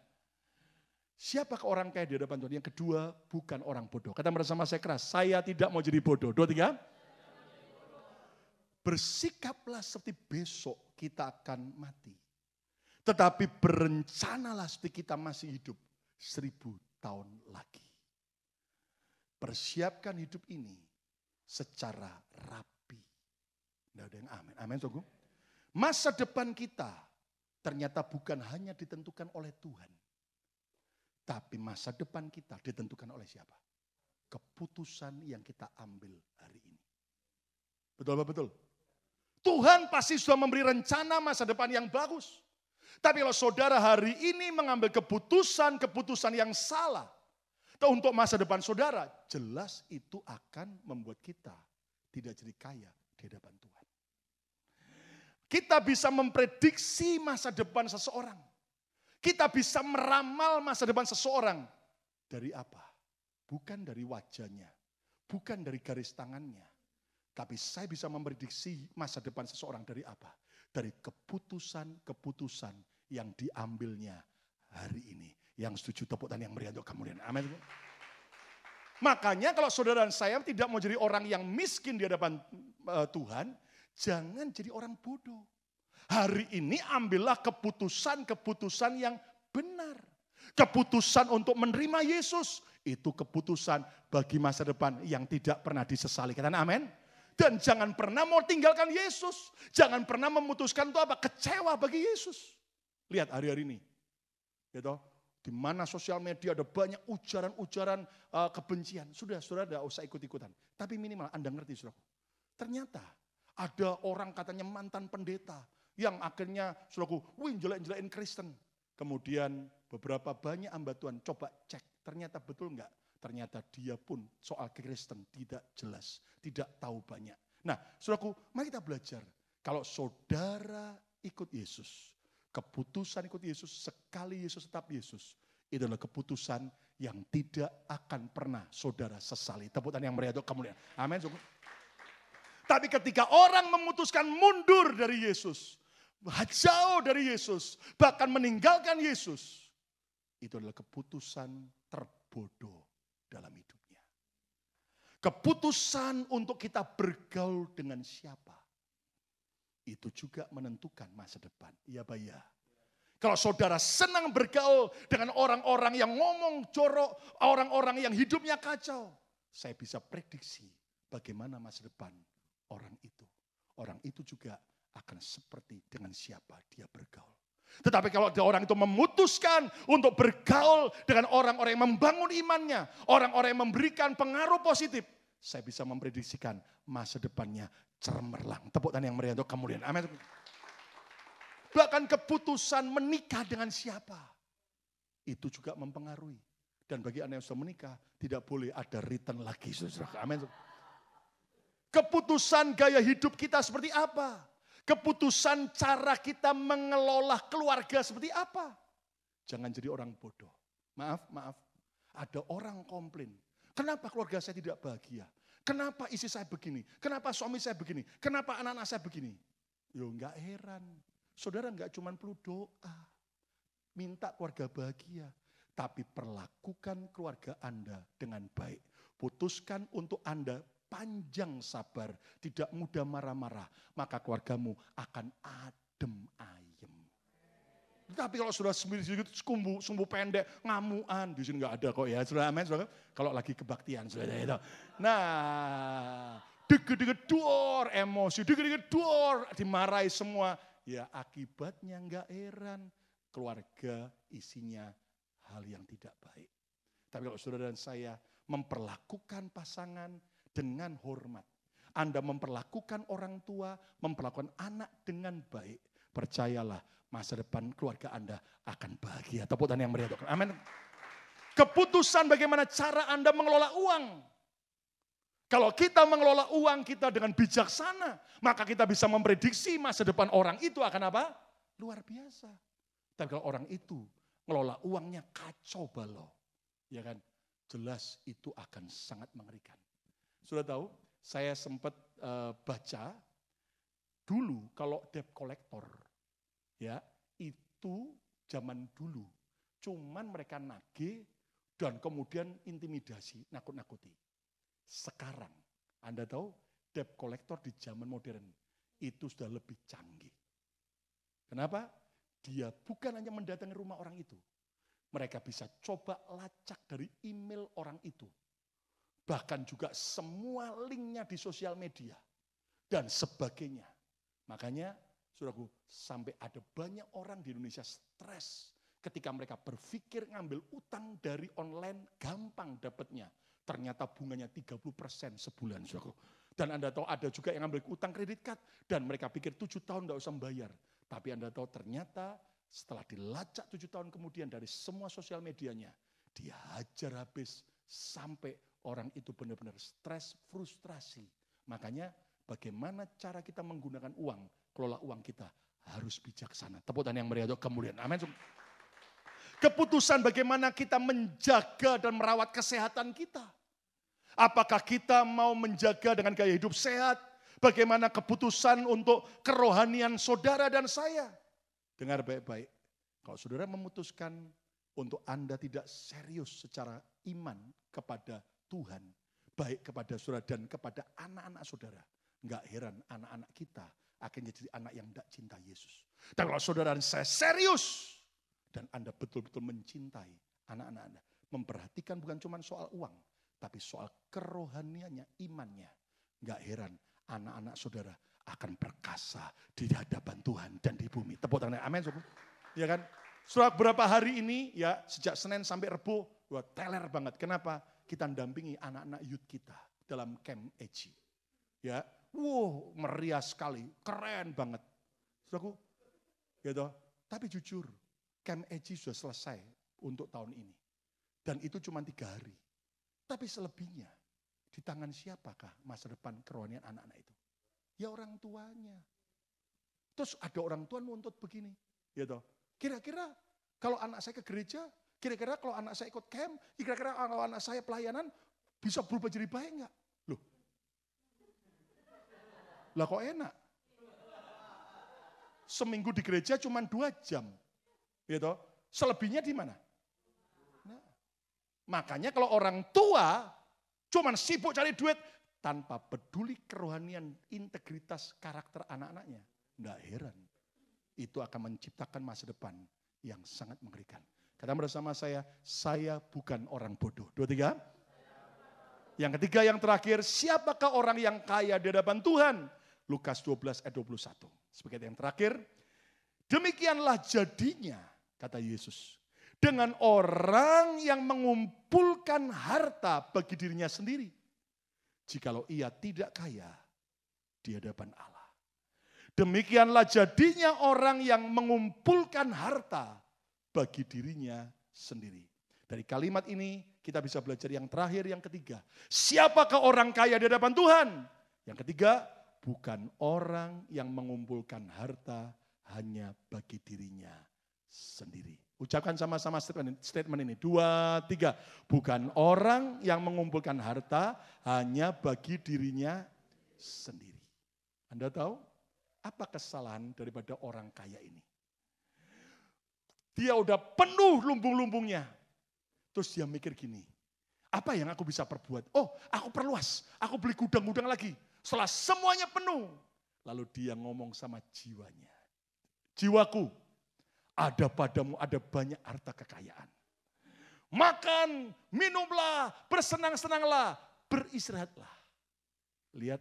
Siapakah orang kaya di hadapan Tuhan? Yang kedua, bukan orang bodoh. Kata bersama saya keras, saya tidak mau jadi bodoh. 2, 3. Bersikaplah seperti besok kita akan mati. Tetapi berencanalah seperti kita masih hidup 1000 tahun lagi. Persiapkan hidup ini secara rapi. Tidak ada yang amin. Amin, saudaraku. Masa depan kita ternyata bukan hanya ditentukan oleh Tuhan. Tapi masa depan kita ditentukan oleh siapa? Keputusan yang kita ambil hari ini. Betul apa betul? Tuhan pasti sudah memberi rencana masa depan yang bagus. Tapi kalau saudara hari ini mengambil keputusan yang salah untuk masa depan saudara, jelas itu akan membuat kita tidak jadi kaya di hadapan Tuhan. Kita bisa memprediksi masa depan seseorang. Kita bisa meramal masa depan seseorang. Dari apa? Bukan dari wajahnya, bukan dari garis tangannya. Tapi saya bisa memprediksi masa depan seseorang dari apa? Dari keputusan-keputusan yang diambilnya hari ini. Yang setuju tepuk tangan yang meriah untuk kemuliaan. Amin. Makanya kalau saudara dan saya tidak mau jadi orang yang miskin di hadapan Tuhan, jangan jadi orang bodoh. Hari ini ambillah keputusan-keputusan yang benar. Keputusan untuk menerima Yesus, itu keputusan bagi masa depan yang tidak pernah disesali. Katakan amin. Dan jangan pernah mau tinggalkan Yesus. Jangan pernah memutuskan itu apa? Kecewa bagi Yesus. Lihat hari-hari ini. Gitu, di mana sosial media ada banyak ujaran-ujaran kebencian. Sudah, saudara tidak usah ikut-ikutan. Tapi minimal Anda ngerti, saudara. Ternyata ada orang katanya mantan pendeta. Yang akhirnya, saudaraku, jelek-jelekin Kristen. Kemudian beberapa banyak hamba Tuhan coba cek. Ternyata betul enggak? Ternyata dia pun soal Kristen tidak jelas. Tidak tahu banyak. Nah, saudaraku, mari kita belajar. Kalau saudara ikut Yesus, keputusan ikut Yesus, sekali Yesus tetap Yesus, itu adalah keputusan yang tidak akan pernah saudara sesali. Tepuk tangan yang meriah untuk kemuliaan. Amin. Tapi ketika orang memutuskan mundur dari Yesus, jauh dari Yesus, bahkan meninggalkan Yesus, itu adalah keputusan terbodoh dalam hidupnya. Keputusan untuk kita bergaul dengan siapa, itu juga menentukan masa depan. Iya Pak ya. Kalau saudara senang bergaul dengan orang-orang yang ngomong jorok, orang-orang yang hidupnya kacau, saya bisa prediksi bagaimana masa depan orang itu. Orang itu juga akan seperti dengan siapa dia bergaul. Tetapi kalau orang itu memutuskan untuk bergaul dengan orang-orang yang membangun imannya, orang-orang yang memberikan pengaruh positif, saya bisa memprediksikan masa depannya cemerlang. Tepuk tangan yang meriah untuk kemuliaan. Amin. Bahkan keputusan menikah dengan siapa, itu juga mempengaruhi. Dan bagi Anda yang sudah menikah, tidak boleh ada return lagi. Amin. Keputusan gaya hidup kita seperti apa? Keputusan cara kita mengelola keluarga seperti apa? Jangan jadi orang bodoh. Maaf. Ada orang komplain. Kenapa keluarga saya tidak bahagia? Kenapa istri saya begini? Kenapa suami saya begini? Kenapa anak-anak saya begini? Yo enggak heran. Saudara enggak cuma perlu doa. Minta keluarga bahagia. Tapi perlakukan keluarga Anda dengan baik. Putuskan untuk Anda panjang sabar, tidak mudah marah-marah, maka keluargamu akan adem ayem. Tapi kalau sudah sedikit sumbu pendek, ngamuan, di sini nggak ada kok ya, sudah amin, saudara. Kalau lagi kebaktian, sudah itu. Nah, dikit-dikit duor emosi, dikit-dikit duor dimarahi semua, ya akibatnya nggak heran keluarga isinya hal yang tidak baik. Tapi kalau saudara dan saya memperlakukan pasangan dengan hormat, Anda memperlakukan orang tua, memperlakukan anak dengan baik, percayalah masa depan keluarga Anda akan bahagia. Tepuk tangan yang meriah. Amin. Keputusan bagaimana cara Anda mengelola uang. Kalau kita mengelola uang kita dengan bijaksana, maka kita bisa memprediksi masa depan orang itu akan apa? Luar biasa. Tapi kalau orang itu mengelola uangnya kacau balau, ya kan? Jelas itu akan sangat mengerikan. Sudah tahu, saya sempat baca dulu kalau debt collector, ya itu zaman dulu cuman mereka nagih dan kemudian intimidasi, nakut-nakuti. Sekarang, Anda tahu, debt collector di zaman modern itu sudah lebih canggih. Kenapa? Dia bukan hanya mendatangi rumah orang itu. Mereka bisa coba lacak dari email orang itu. Bahkan juga semua linknya di sosial media. Dan sebagainya. Makanya, saudaraku, sampai ada banyak orang di Indonesia stres ketika mereka berpikir ngambil utang dari online, gampang dapatnya. Ternyata bunganya 30% sebulan, saudaraku. Dan Anda tahu ada juga yang ngambil utang kredit card, dan mereka pikir 7 tahun enggak usah membayar. Tapi Anda tahu ternyata setelah dilacak 7 tahun kemudian dari semua sosial medianya, dia hajar habis sampai orang itu benar-benar stres, frustrasi. Makanya bagaimana cara kita menggunakan uang, kelola uang kita harus bijaksana. Tepuk tangan yang meriah untuk kemuliaan. Amin. Keputusan bagaimana kita menjaga dan merawat kesehatan kita. Apakah kita mau menjaga dengan gaya hidup sehat? Bagaimana keputusan untuk kerohanian saudara dan saya? Dengar baik-baik. Kalau saudara memutuskan untuk Anda tidak serius secara iman kepada Tuhan, baik kepada saudara dan kepada anak-anak saudara, enggak heran anak-anak kita akan jadi anak yang tidak cinta Yesus. Dan kalau saudara dan saya serius, dan Anda betul-betul mencintai anak-anak Anda, memperhatikan bukan cuma soal uang, tapi soal kerohaniannya, imannya, enggak heran anak-anak saudara akan perkasa di hadapan Tuhan dan di bumi. Tepuk tangan, amin. Ya kan? Setelah beberapa hari ini, ya sejak Senin sampai Rebo, gua teler banget. Kenapa? Kita dampingi anak-anak youth kita dalam camp EJ. Ya, wow, meriah sekali, keren banget. Saudaraku, gitu. Tapi jujur, camp EJ sudah selesai untuk tahun ini. Dan itu cuma 3 hari. Tapi selebihnya, di tangan siapakah masa depan kerohanian anak-anak itu? Ya orang tuanya. Terus ada orang tua nuntut begini. Gitu. Kira-kira kalau anak saya ke gereja, kira-kira kalau anak saya ikut camp, kira-kira kalau anak saya pelayanan, bisa berubah jadi baik enggak? Loh. Lah kok enak? Seminggu di gereja cuma 2 jam. Gitu. Selebihnya di mana? Nah. Makanya kalau orang tua cuman sibuk cari duit tanpa peduli kerohanian, integritas karakter anak-anaknya. Enggak heran. Itu akan menciptakan masa depan yang sangat mengerikan. Kata bersama saya bukan orang bodoh. 2, 3. Yang ketiga, yang terakhir, siapakah orang yang kaya di hadapan Tuhan? Lukas 12 ayat 21. Sebagai yang terakhir, demikianlah jadinya, kata Yesus, dengan orang yang mengumpulkan harta bagi dirinya sendiri, jikalau ia tidak kaya di hadapan Allah. Demikianlah jadinya orang yang mengumpulkan harta bagi dirinya sendiri. Dari kalimat ini kita bisa belajar yang terakhir, yang ketiga. Siapakah orang kaya di hadapan Tuhan? Yang ketiga, bukan orang yang mengumpulkan harta hanya bagi dirinya sendiri. Ucapkan sama-sama statement ini. 2, 3. Bukan orang yang mengumpulkan harta hanya bagi dirinya sendiri. Anda tahu apa kesalahan daripada orang kaya ini? Dia udah penuh lumbung-lumbungnya. Terus dia mikir gini, apa yang aku bisa perbuat? Oh, aku perluas, aku beli gudang-gudang lagi. Setelah semuanya penuh, lalu dia ngomong sama jiwanya. Jiwaku, ada padamu ada banyak harta kekayaan. Makan, minumlah, bersenang-senanglah, beristirahatlah. Lihat,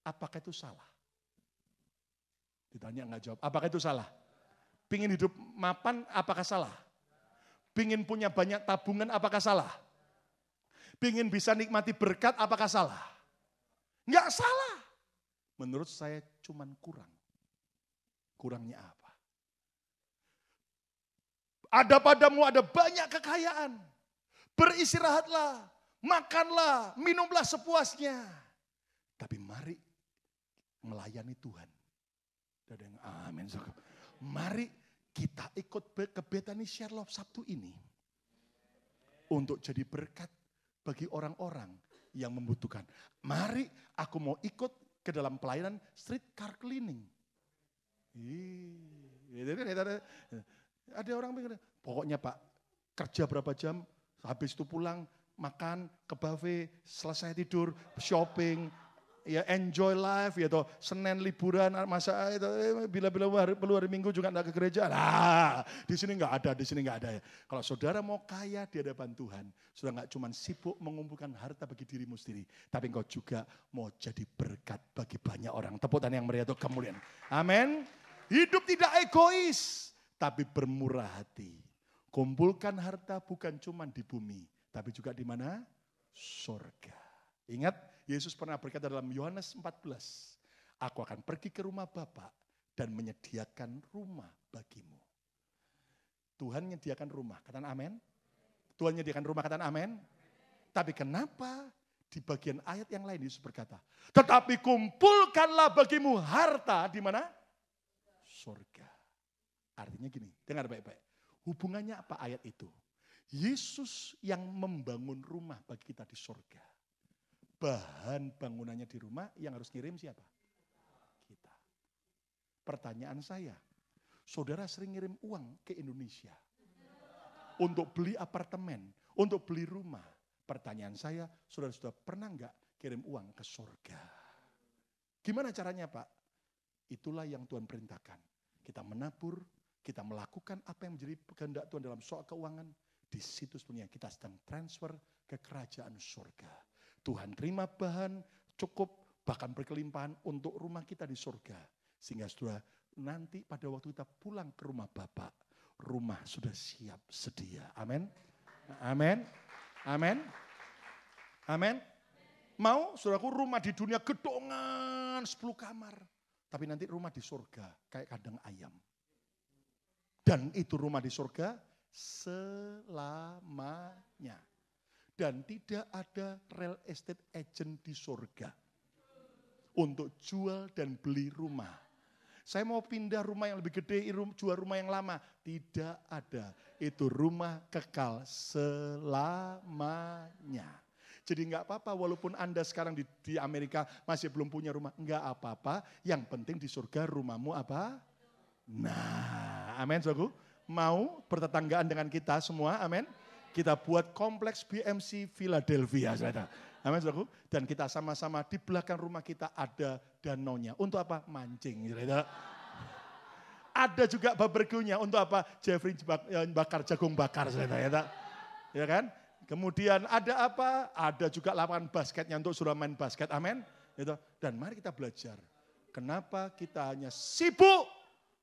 apakah itu salah? Ditanya enggak jawab, apakah itu salah? Pingin hidup mapan, apakah salah? Pingin punya banyak tabungan, apakah salah? Pingin bisa nikmati berkat, apakah salah? Enggak salah. Menurut saya cuman kurang. Kurangnya apa? Ada padamu ada banyak kekayaan. Beristirahatlah, makanlah, minumlah sepuasnya. Tapi mari melayani Tuhan. Ada yang amin. Mari kita ikut ke Bethany Share Love Sabtu ini. Untuk jadi berkat bagi orang-orang yang membutuhkan. Mari aku mau ikut ke dalam pelayanan street car cleaning. Ada orang pikir, pokoknya Pak, kerja berapa jam, habis itu pulang, makan, ke buffet, selesai tidur, shopping, ya enjoy life, ya toh Senin liburan, masa itu bila-bila perlu hari Minggu juga enggak ke gereja. Nah, di sini enggak ada, di sini enggak ada ya. Kalau saudara mau kaya di hadapan Tuhan, saudara enggak cuma sibuk mengumpulkan harta bagi dirimu sendiri, tapi engkau juga mau jadi berkat bagi banyak orang. Tepuk tangan yang meriah untuk kemuliaan. Amin. Hidup tidak egois, tapi bermurah hati. Kumpulkan harta bukan cuma di bumi, tapi juga di mana? Surga. Ingat, Yesus pernah berkata dalam Yohanes 14, aku akan pergi ke rumah Bapa dan menyediakan rumah bagimu. Tuhan menyediakan rumah, katakan amin. Tuhan menyediakan rumah, katakan amin. Tapi kenapa di bagian ayat yang lain Yesus berkata, tetapi kumpulkanlah bagimu harta di mana? Surga. Artinya gini, dengar baik-baik. Hubungannya apa ayat itu? Yesus yang membangun rumah bagi kita di surga. Bahan bangunannya di rumah yang harus ngirim siapa? Kita. Pertanyaan saya, saudara sering ngirim uang ke Indonesia untuk beli apartemen, untuk beli rumah. Pertanyaan saya, saudara sudah pernah enggak kirim uang ke surga? Gimana caranya Pak? Itulah yang Tuhan perintahkan. Kita menabur, kita melakukan apa yang menjadi kehendak Tuhan dalam soal keuangan. Di situ sebenarnya kita sedang transfer ke kerajaan surga. Tuhan terima bahan cukup, bahkan berkelimpahan untuk rumah kita di surga. Sehingga saudara nanti pada waktu kita pulang ke rumah Bapak, rumah sudah siap sedia. Amin. Amin. Amin. Amin. Mau saudaraku rumah di dunia gedongan 10 kamar. Tapi nanti rumah di surga kayak kandang ayam. Dan itu rumah di surga selamanya. Dan tidak ada real estate agent di surga untuk jual dan beli rumah. Saya mau pindah rumah yang lebih gede, jual rumah yang lama. Tidak ada. Itu rumah kekal selamanya. Jadi enggak apa-apa walaupun Anda sekarang di Amerika masih belum punya rumah. Enggak apa-apa, yang penting di surga rumahmu apa? Nah, amin saudaraku. Mau bertetanggaan dengan kita semua, amin. Kita buat kompleks BMC Philadelphia, saudara. Amin, saudaraku. Dan kita sama-sama di belakang rumah kita ada danaunya. Untuk apa? Mancing, saudara. Ada juga barbeque-nya. Untuk apa? Jeffrey bakar jagung bakar, saudara. Ya kan? Kemudian ada apa? Ada juga lapangan basketnya untuk suruh main basket, amin. Dan mari kita belajar. Kenapa kita hanya sibuk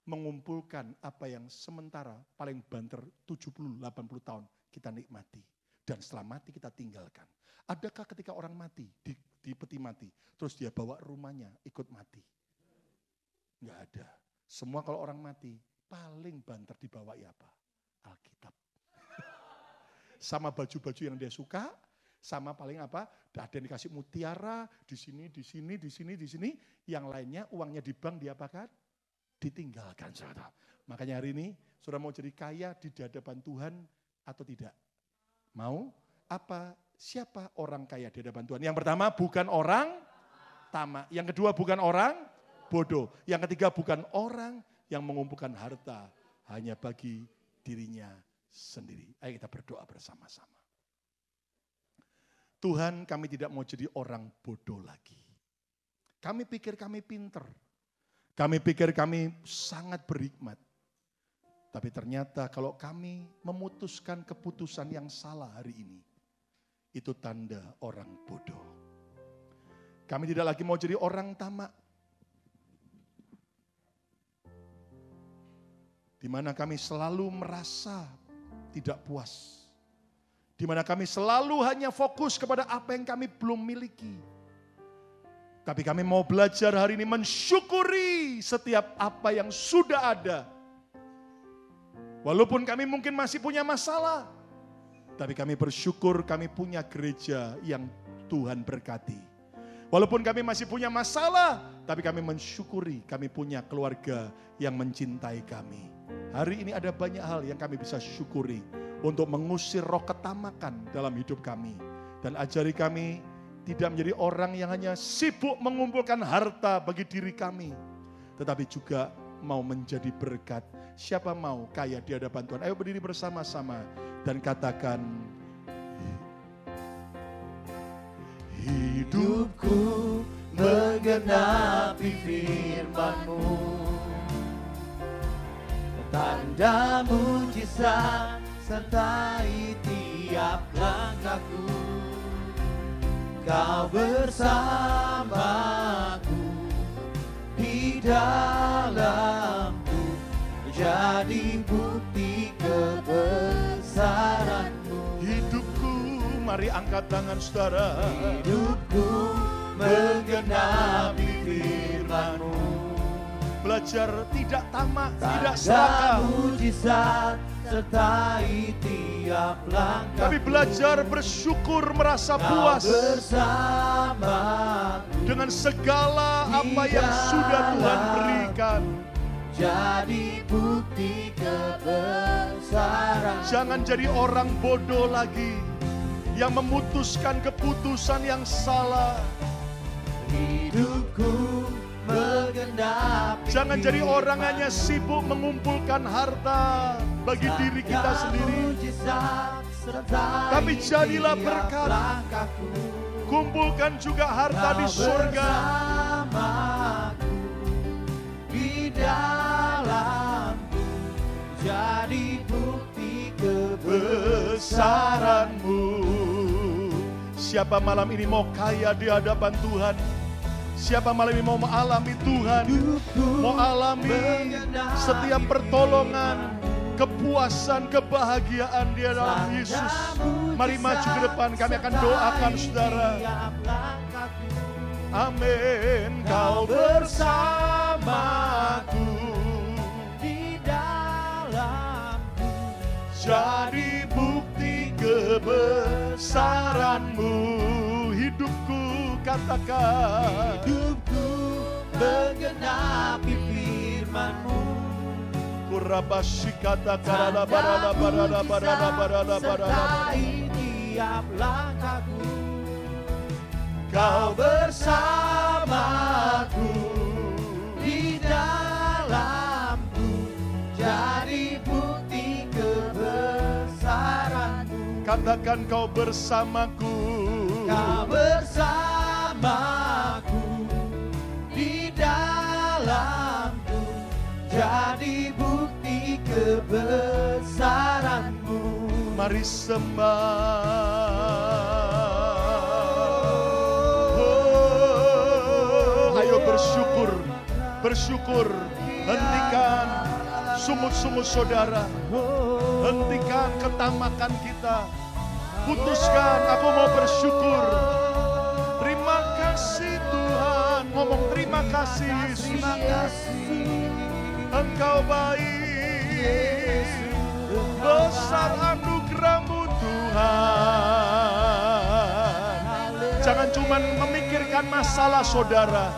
mengumpulkan apa yang sementara paling banter 70-80 tahun kita nikmati. Dan setelah mati kita tinggalkan. Adakah ketika orang mati, di peti mati, terus dia bawa rumahnya ikut mati? Enggak ada. Semua kalau orang mati, paling banter dibawa ya apa? Alkitab. Sama baju-baju yang dia suka, sama paling apa? Ada yang dikasih mutiara, di sini. Yang lainnya uangnya di bank diapakan? Ditinggalkan, saudara. Makanya hari ini, saudara mau jadi kaya di hadapan Tuhan atau tidak? Mau? Apa? Siapa orang kaya di hadapan Tuhan? Yang pertama, bukan orang tamak. Yang kedua, bukan orang bodoh. Yang ketiga, bukan orang yang mengumpulkan harta hanya bagi dirinya sendiri. Ayo kita berdoa bersama-sama. Tuhan, kami tidak mau jadi orang bodoh lagi. Kami pikir kami pinter. Kami pikir kami sangat berhikmat. Tapi ternyata kalau kami memutuskan keputusan yang salah hari ini, itu tanda orang bodoh. Kami tidak lagi mau jadi orang tamak. Di mana kami selalu merasa tidak puas. Di mana kami selalu hanya fokus kepada apa yang kami belum miliki. Tapi kami mau belajar hari ini mensyukuri setiap apa yang sudah ada. Walaupun kami mungkin masih punya masalah. Tapi kami bersyukur kami punya gereja yang Tuhan berkati. Walaupun kami masih punya masalah. Tapi kami mensyukuri kami punya keluarga yang mencintai kami. Hari ini ada banyak hal yang kami bisa syukuri. Untuk mengusir roh ketamakan dalam hidup kami. Dan ajari kami tidak menjadi orang yang hanya sibuk mengumpulkan harta bagi diri kami. Tetapi juga mau menjadi berkat? Siapa mau kaya di hadapan Tuhan? Ayo berdiri bersama-sama dan katakan, hidupku menggenapi firman-Mu, tanda mujizat sertai tiap langkahku. Kau bersamaku di dalamku, jadi bukti kebesaran-Mu. Hidupku, mari angkat tangan saudara. Hidupku menggenapi firman-Mu, Belajar tidak tamak, tidak serakah, mujizat sertai tiap langkah. tapi belajar bersyukur, merasa puas bersamaku dengan segala apa yang sudah Tuhan berikan. jadi bukti kebesaran. Jangan jadi orang bodoh lagi yang memutuskan keputusan yang salah. Hidupku menggenapi. Jangan jadi orang hanya sibuk mengumpulkan harta bagi diri kita sendiri. Tapi jadilah berkat. Kumpulkan juga harta di surga. Di dalamku, jadi bukti Kebesaran-Mu. Siapa malam ini mau kaya di hadapan Tuhan? Siapa malam ini mau mengalami Tuhan? Mau alami setiap pertolongan, kepuasan, kebahagiaan di dalam Yesus. Mari maju ke depan, kami akan doakan saudara. Amin. Kau bersamaku di dalamku, jadi bukti kebesaran-Mu. Hidupku, katakan, hidupku menggenapi firman-Mu. Kurabasi kata karala barala barala barala barala barala. Sertai tiap langkahku, Kau bersamaku di dalamku, jadi bukti kebesaran-Mu. katakan kau bersamaku. Kau bersamaku di dalamku, jadi bukti kebesaran-Mu. Mari sembah. Ayo bersyukur, bersyukur. Hentikan sumut-sumut saudara. Hentikan ketamakan kita. Putuskan, aku mau bersyukur. Terima kasih Tuhan. Ngomong terima kasih Yesus. Terima kasih Engkau baik. Besar anugerah-Mu Tuhan. Jangan cuma memikirkan masalah saudara.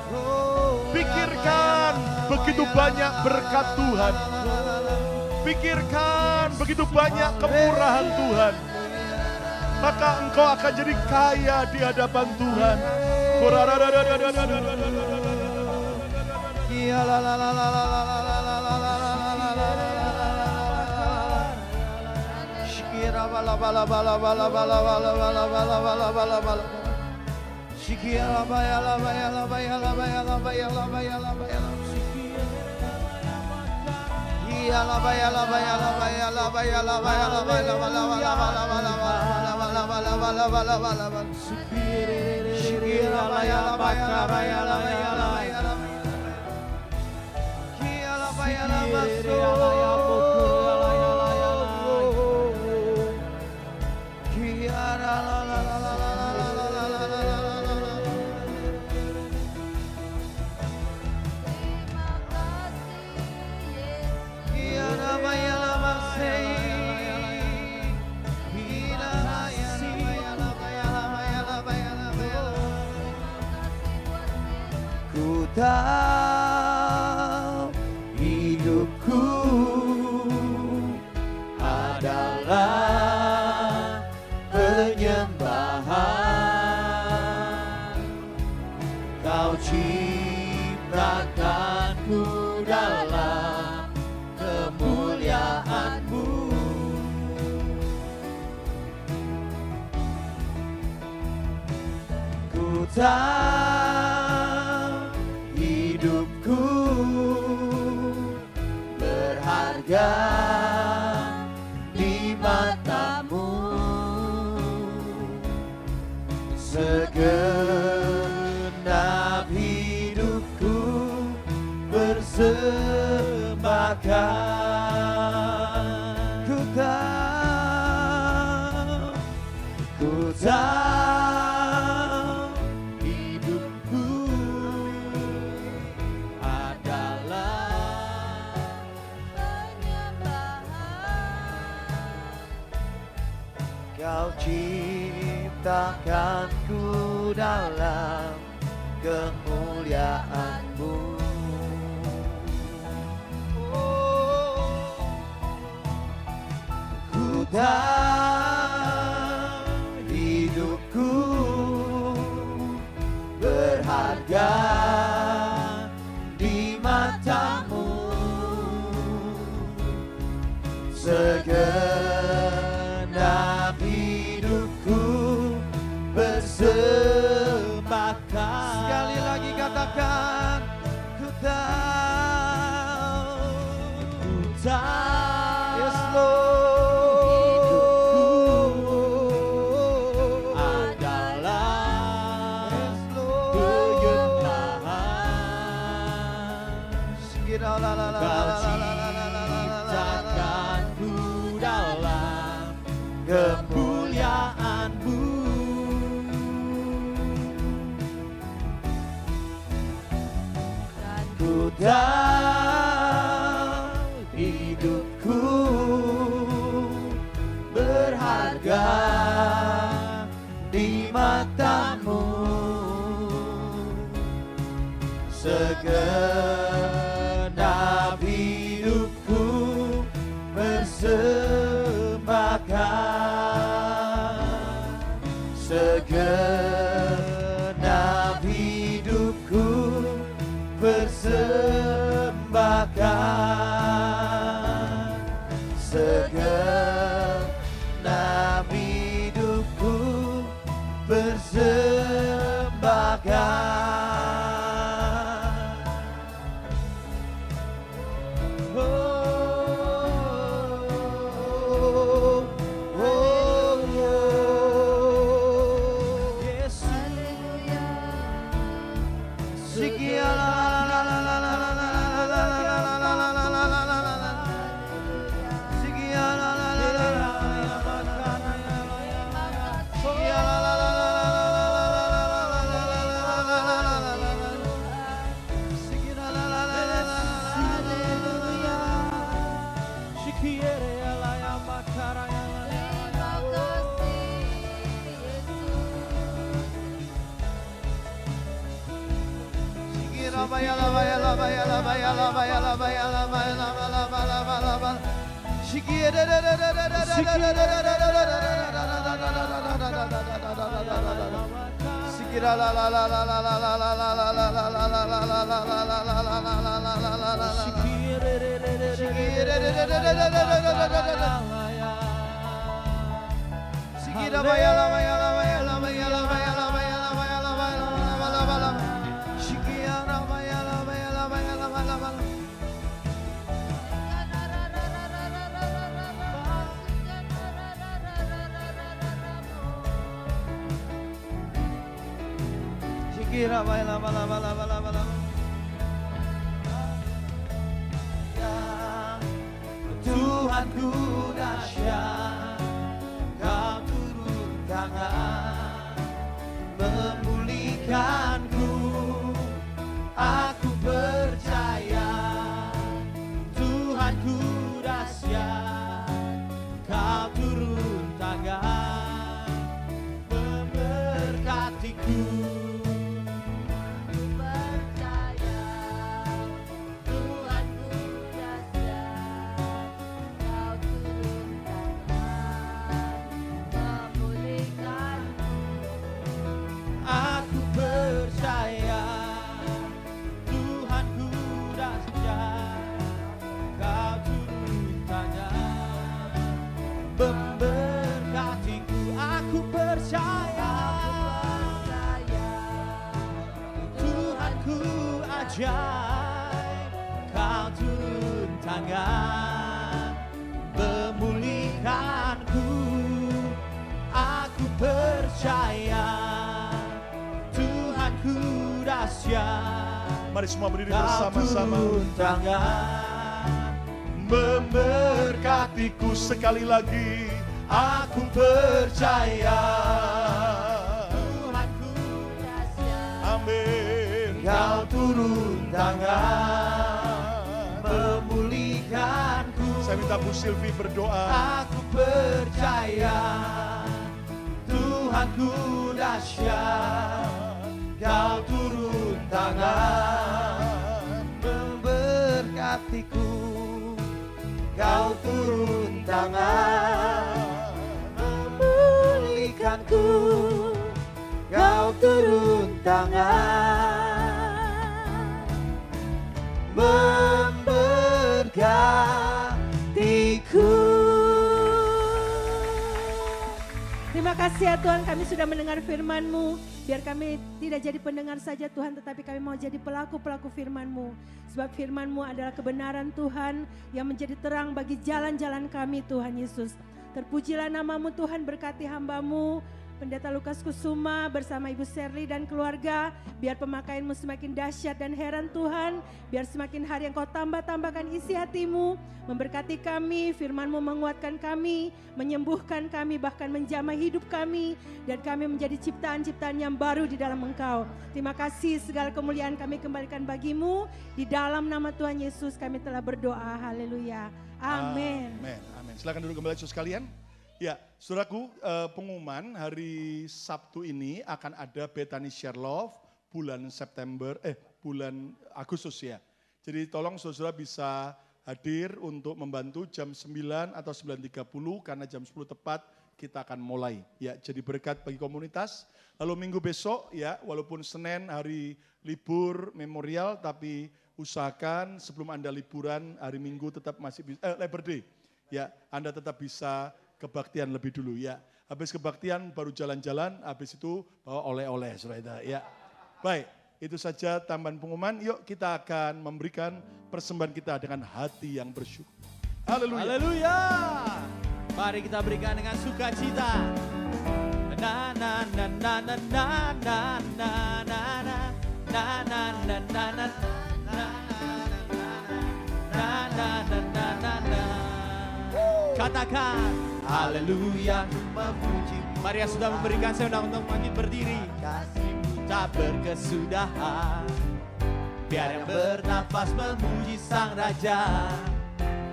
Pikirkan begitu banyak berkat Tuhan. Pikirkan begitu banyak kemurahan Tuhan. Maka engkau akan jadi kaya di hadapan Tuhan. Ku tahu hidupku adalah penyembahan. Kau ciptakanku dalam kemuliaan-Mu. Ku tahu hidupku berharga di mata-Mu. Segenap hidupku bersembahkan. Ku tahu hidupku adalah Kau ciptakanku dalam kemuliaan-Mu. Ku tahu hidupku berharga di mata-Mu. Segenap hidupku bersembahkan. Sekali lagi katakan, ku tahu, yes Lord, adalah penyembahan. Kau ciptakanku dalam kemuliaan-Mu. Ku tahu hidupku berharga di mata-Mu. Segenap hidupku bersembahkan. Segenap hidupku bersembahkan. Segenap hidupku bersembahkan. Tuhanku dahsyat, Kau turun tangan memulihkanku. Aku percaya Tuhanku dahsyat, Kau turun tangan memberkatiku. Percaya Tuhanku dahsyat, Kau turun ajaib, Kau turun tangan memulihkanku. Aku percaya Tuhanku dahsyat. Mari semua berdiri Kau bersama-sama. turun tangan Memberkatiku sekali lagi. Aku percaya. Tuhanku dahsyat. Amin. Kau turun tangan memulihkanku. Saya minta Bu Silvi berdoa. Aku percaya Tuhanku dahsyat. Kau turun tangan memberkatiku. Kau turun tangan memulihkanku. Kau turun tangan memberkatiku. Terima kasih ya Tuhan, kami sudah mendengar firman-Mu. Biar kami tidak jadi pendengar saja Tuhan, tetapi kami mau jadi pelaku-pelaku firman-Mu. Sebab firman-Mu adalah kebenaran Tuhan yang menjadi terang bagi jalan-jalan kami Tuhan Yesus. Terpujilah nama-Mu Tuhan, berkati hamba-Mu, Pendeta Lukas Kusuma bersama Ibu Serli dan keluarga. Biar pemakaian-Mu semakin dahsyat dan heran Tuhan. Biar semakin hari Engkau tambah-tambahkan isi hati-Mu. Memberkati kami, firman-Mu menguatkan kami, menyembuhkan kami, bahkan menjamah hidup kami. Dan kami menjadi ciptaan-ciptaan yang baru di dalam Engkau. Terima kasih, segala kemuliaan kami kembalikan bagi-Mu. Di dalam nama Tuhan Yesus kami telah berdoa. Haleluya. Amin. Amin. Amin. Silakan duduk kembali saudara sekalian. Ya, saudaraku, pengumuman hari Sabtu ini akan ada Bethany Share Love bulan Agustus ya. Jadi tolong saudara bisa hadir untuk membantu jam 9 atau 9.30 karena jam 10 tepat kita akan mulai. Ya, jadi berkat bagi komunitas. Lalu minggu besok ya, walaupun Senin hari libur memorial, tapi usahakan sebelum Anda liburan hari Minggu tetap masih bisa, Labor Day. Ya, Anda tetap bisa kebaktian lebih dulu ya. Habis kebaktian baru jalan-jalan, habis itu bawa oleh-oleh saudara ya. Baik, itu saja tambahan pengumuman. Yuk kita akan memberikan persembahan kita dengan hati yang bersyukur. Haleluya. Haleluya. Mari kita berikan dengan sukacita. Na na na na na na na na na na na na na na na na. Katakan haleluya, memuji. Mari yang sudah memberikan, saya undang untuk bangkit berdiri. Kasih-Mu tak berkesudahan. Biar yang bernafas memuji Sang Raja.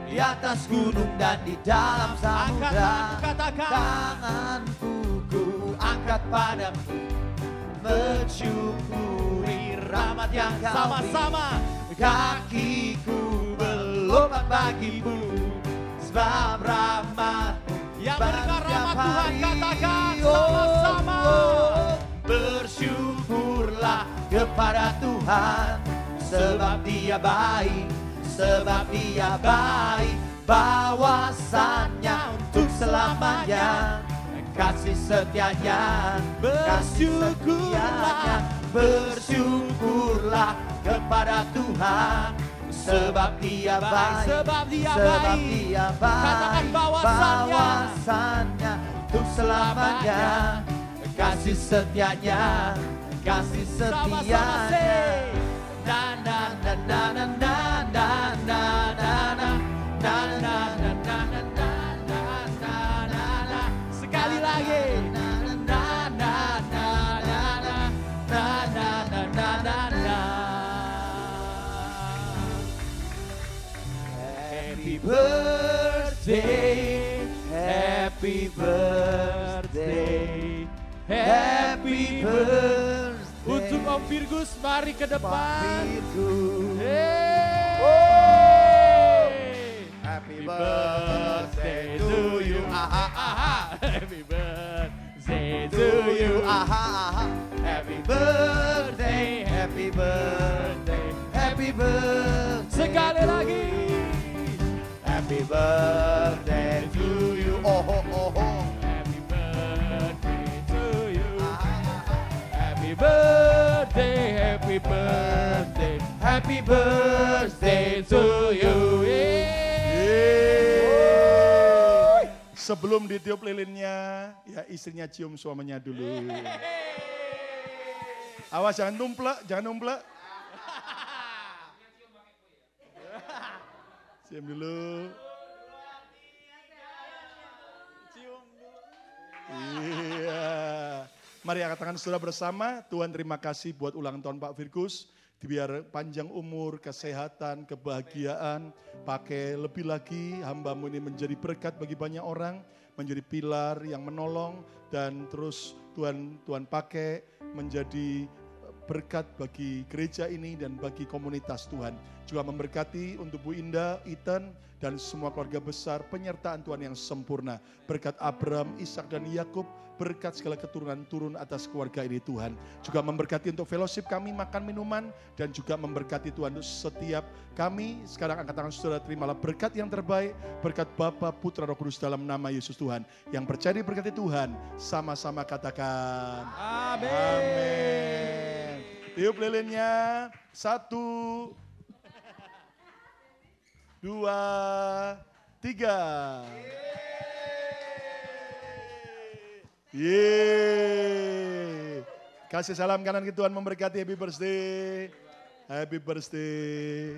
Di atas gunung dan di dalam samudra. Katakan tanganku ku angkat padamu, mensyukuri rahmat yang sama-sama. Kakiku berlompat bagimu, sebab rahmat yang berkat rahmat Tuhan. Katakan sama-sama. Bersyukurlah kepada Tuhan, sebab Dia baik, sebab Dia baik. Bawasannya untuk selamanya, kasih setianya, bersyukurlah, bersyukurlah kepada Tuhan, sebab Dia baik, sebab Dia baik. Katakan bawasannya untuk selamanya, kasih setianya, kasih setianya. Na na na na na na na na na na na na na na na na. Sekali lagi. Na na na na na na na na na na na. Happy birthday, happy birthday, happy birthday. Untuk Om Virgus, mari ke depan. Happy birthday to you. Aha, aha. Happy birthday to you. Aha, aha. Happy birthday, happy birthday, happy birthday. Sekali lagi. Happy birthday to you. Oh, oh, oh, oh. Happy birthday to you. Happy birthday, happy birthday, Happy birthday to you. Sebelum ditiup lilinnya, ya istrinya cium suaminya dulu. Awas jangan numplek, jangan numplek. Cium dulu. Iya. Mari angkat tangan saudara bersama. Tuhan terima kasih buat ulang tahun Pak Firkus. Biar panjang umur, kesehatan, kebahagiaan. Pakai lebih lagi hamba-Mu ini menjadi berkat bagi banyak orang. Menjadi pilar yang menolong. Dan terus Tuhan pakai menjadi berkat bagi gereja ini dan bagi komunitas Tuhan. Juga memberkati untuk Bu Indah, Ethan, dan semua keluarga besar penyertaan Tuhan yang sempurna. Berkat Abraham, Ishak, dan Yakub, berkat segala keturunan turun atas keluarga ini Tuhan. Juga memberkati untuk fellowship kami, makan minuman, dan juga memberkati Tuhan untuk setiap kami. Sekarang angkat tangan saudara, terimalah berkat yang terbaik, berkat Bapa, Putra, Roh Kudus dalam nama Yesus Tuhan. Yang percaya diberkati Tuhan, sama-sama katakan Amin. Amin. Tiup lilinnya, 1, 2, 3. Yeay. Kasih salam kanan ke Tuhan memberkati. Happy birthday. Happy birthday.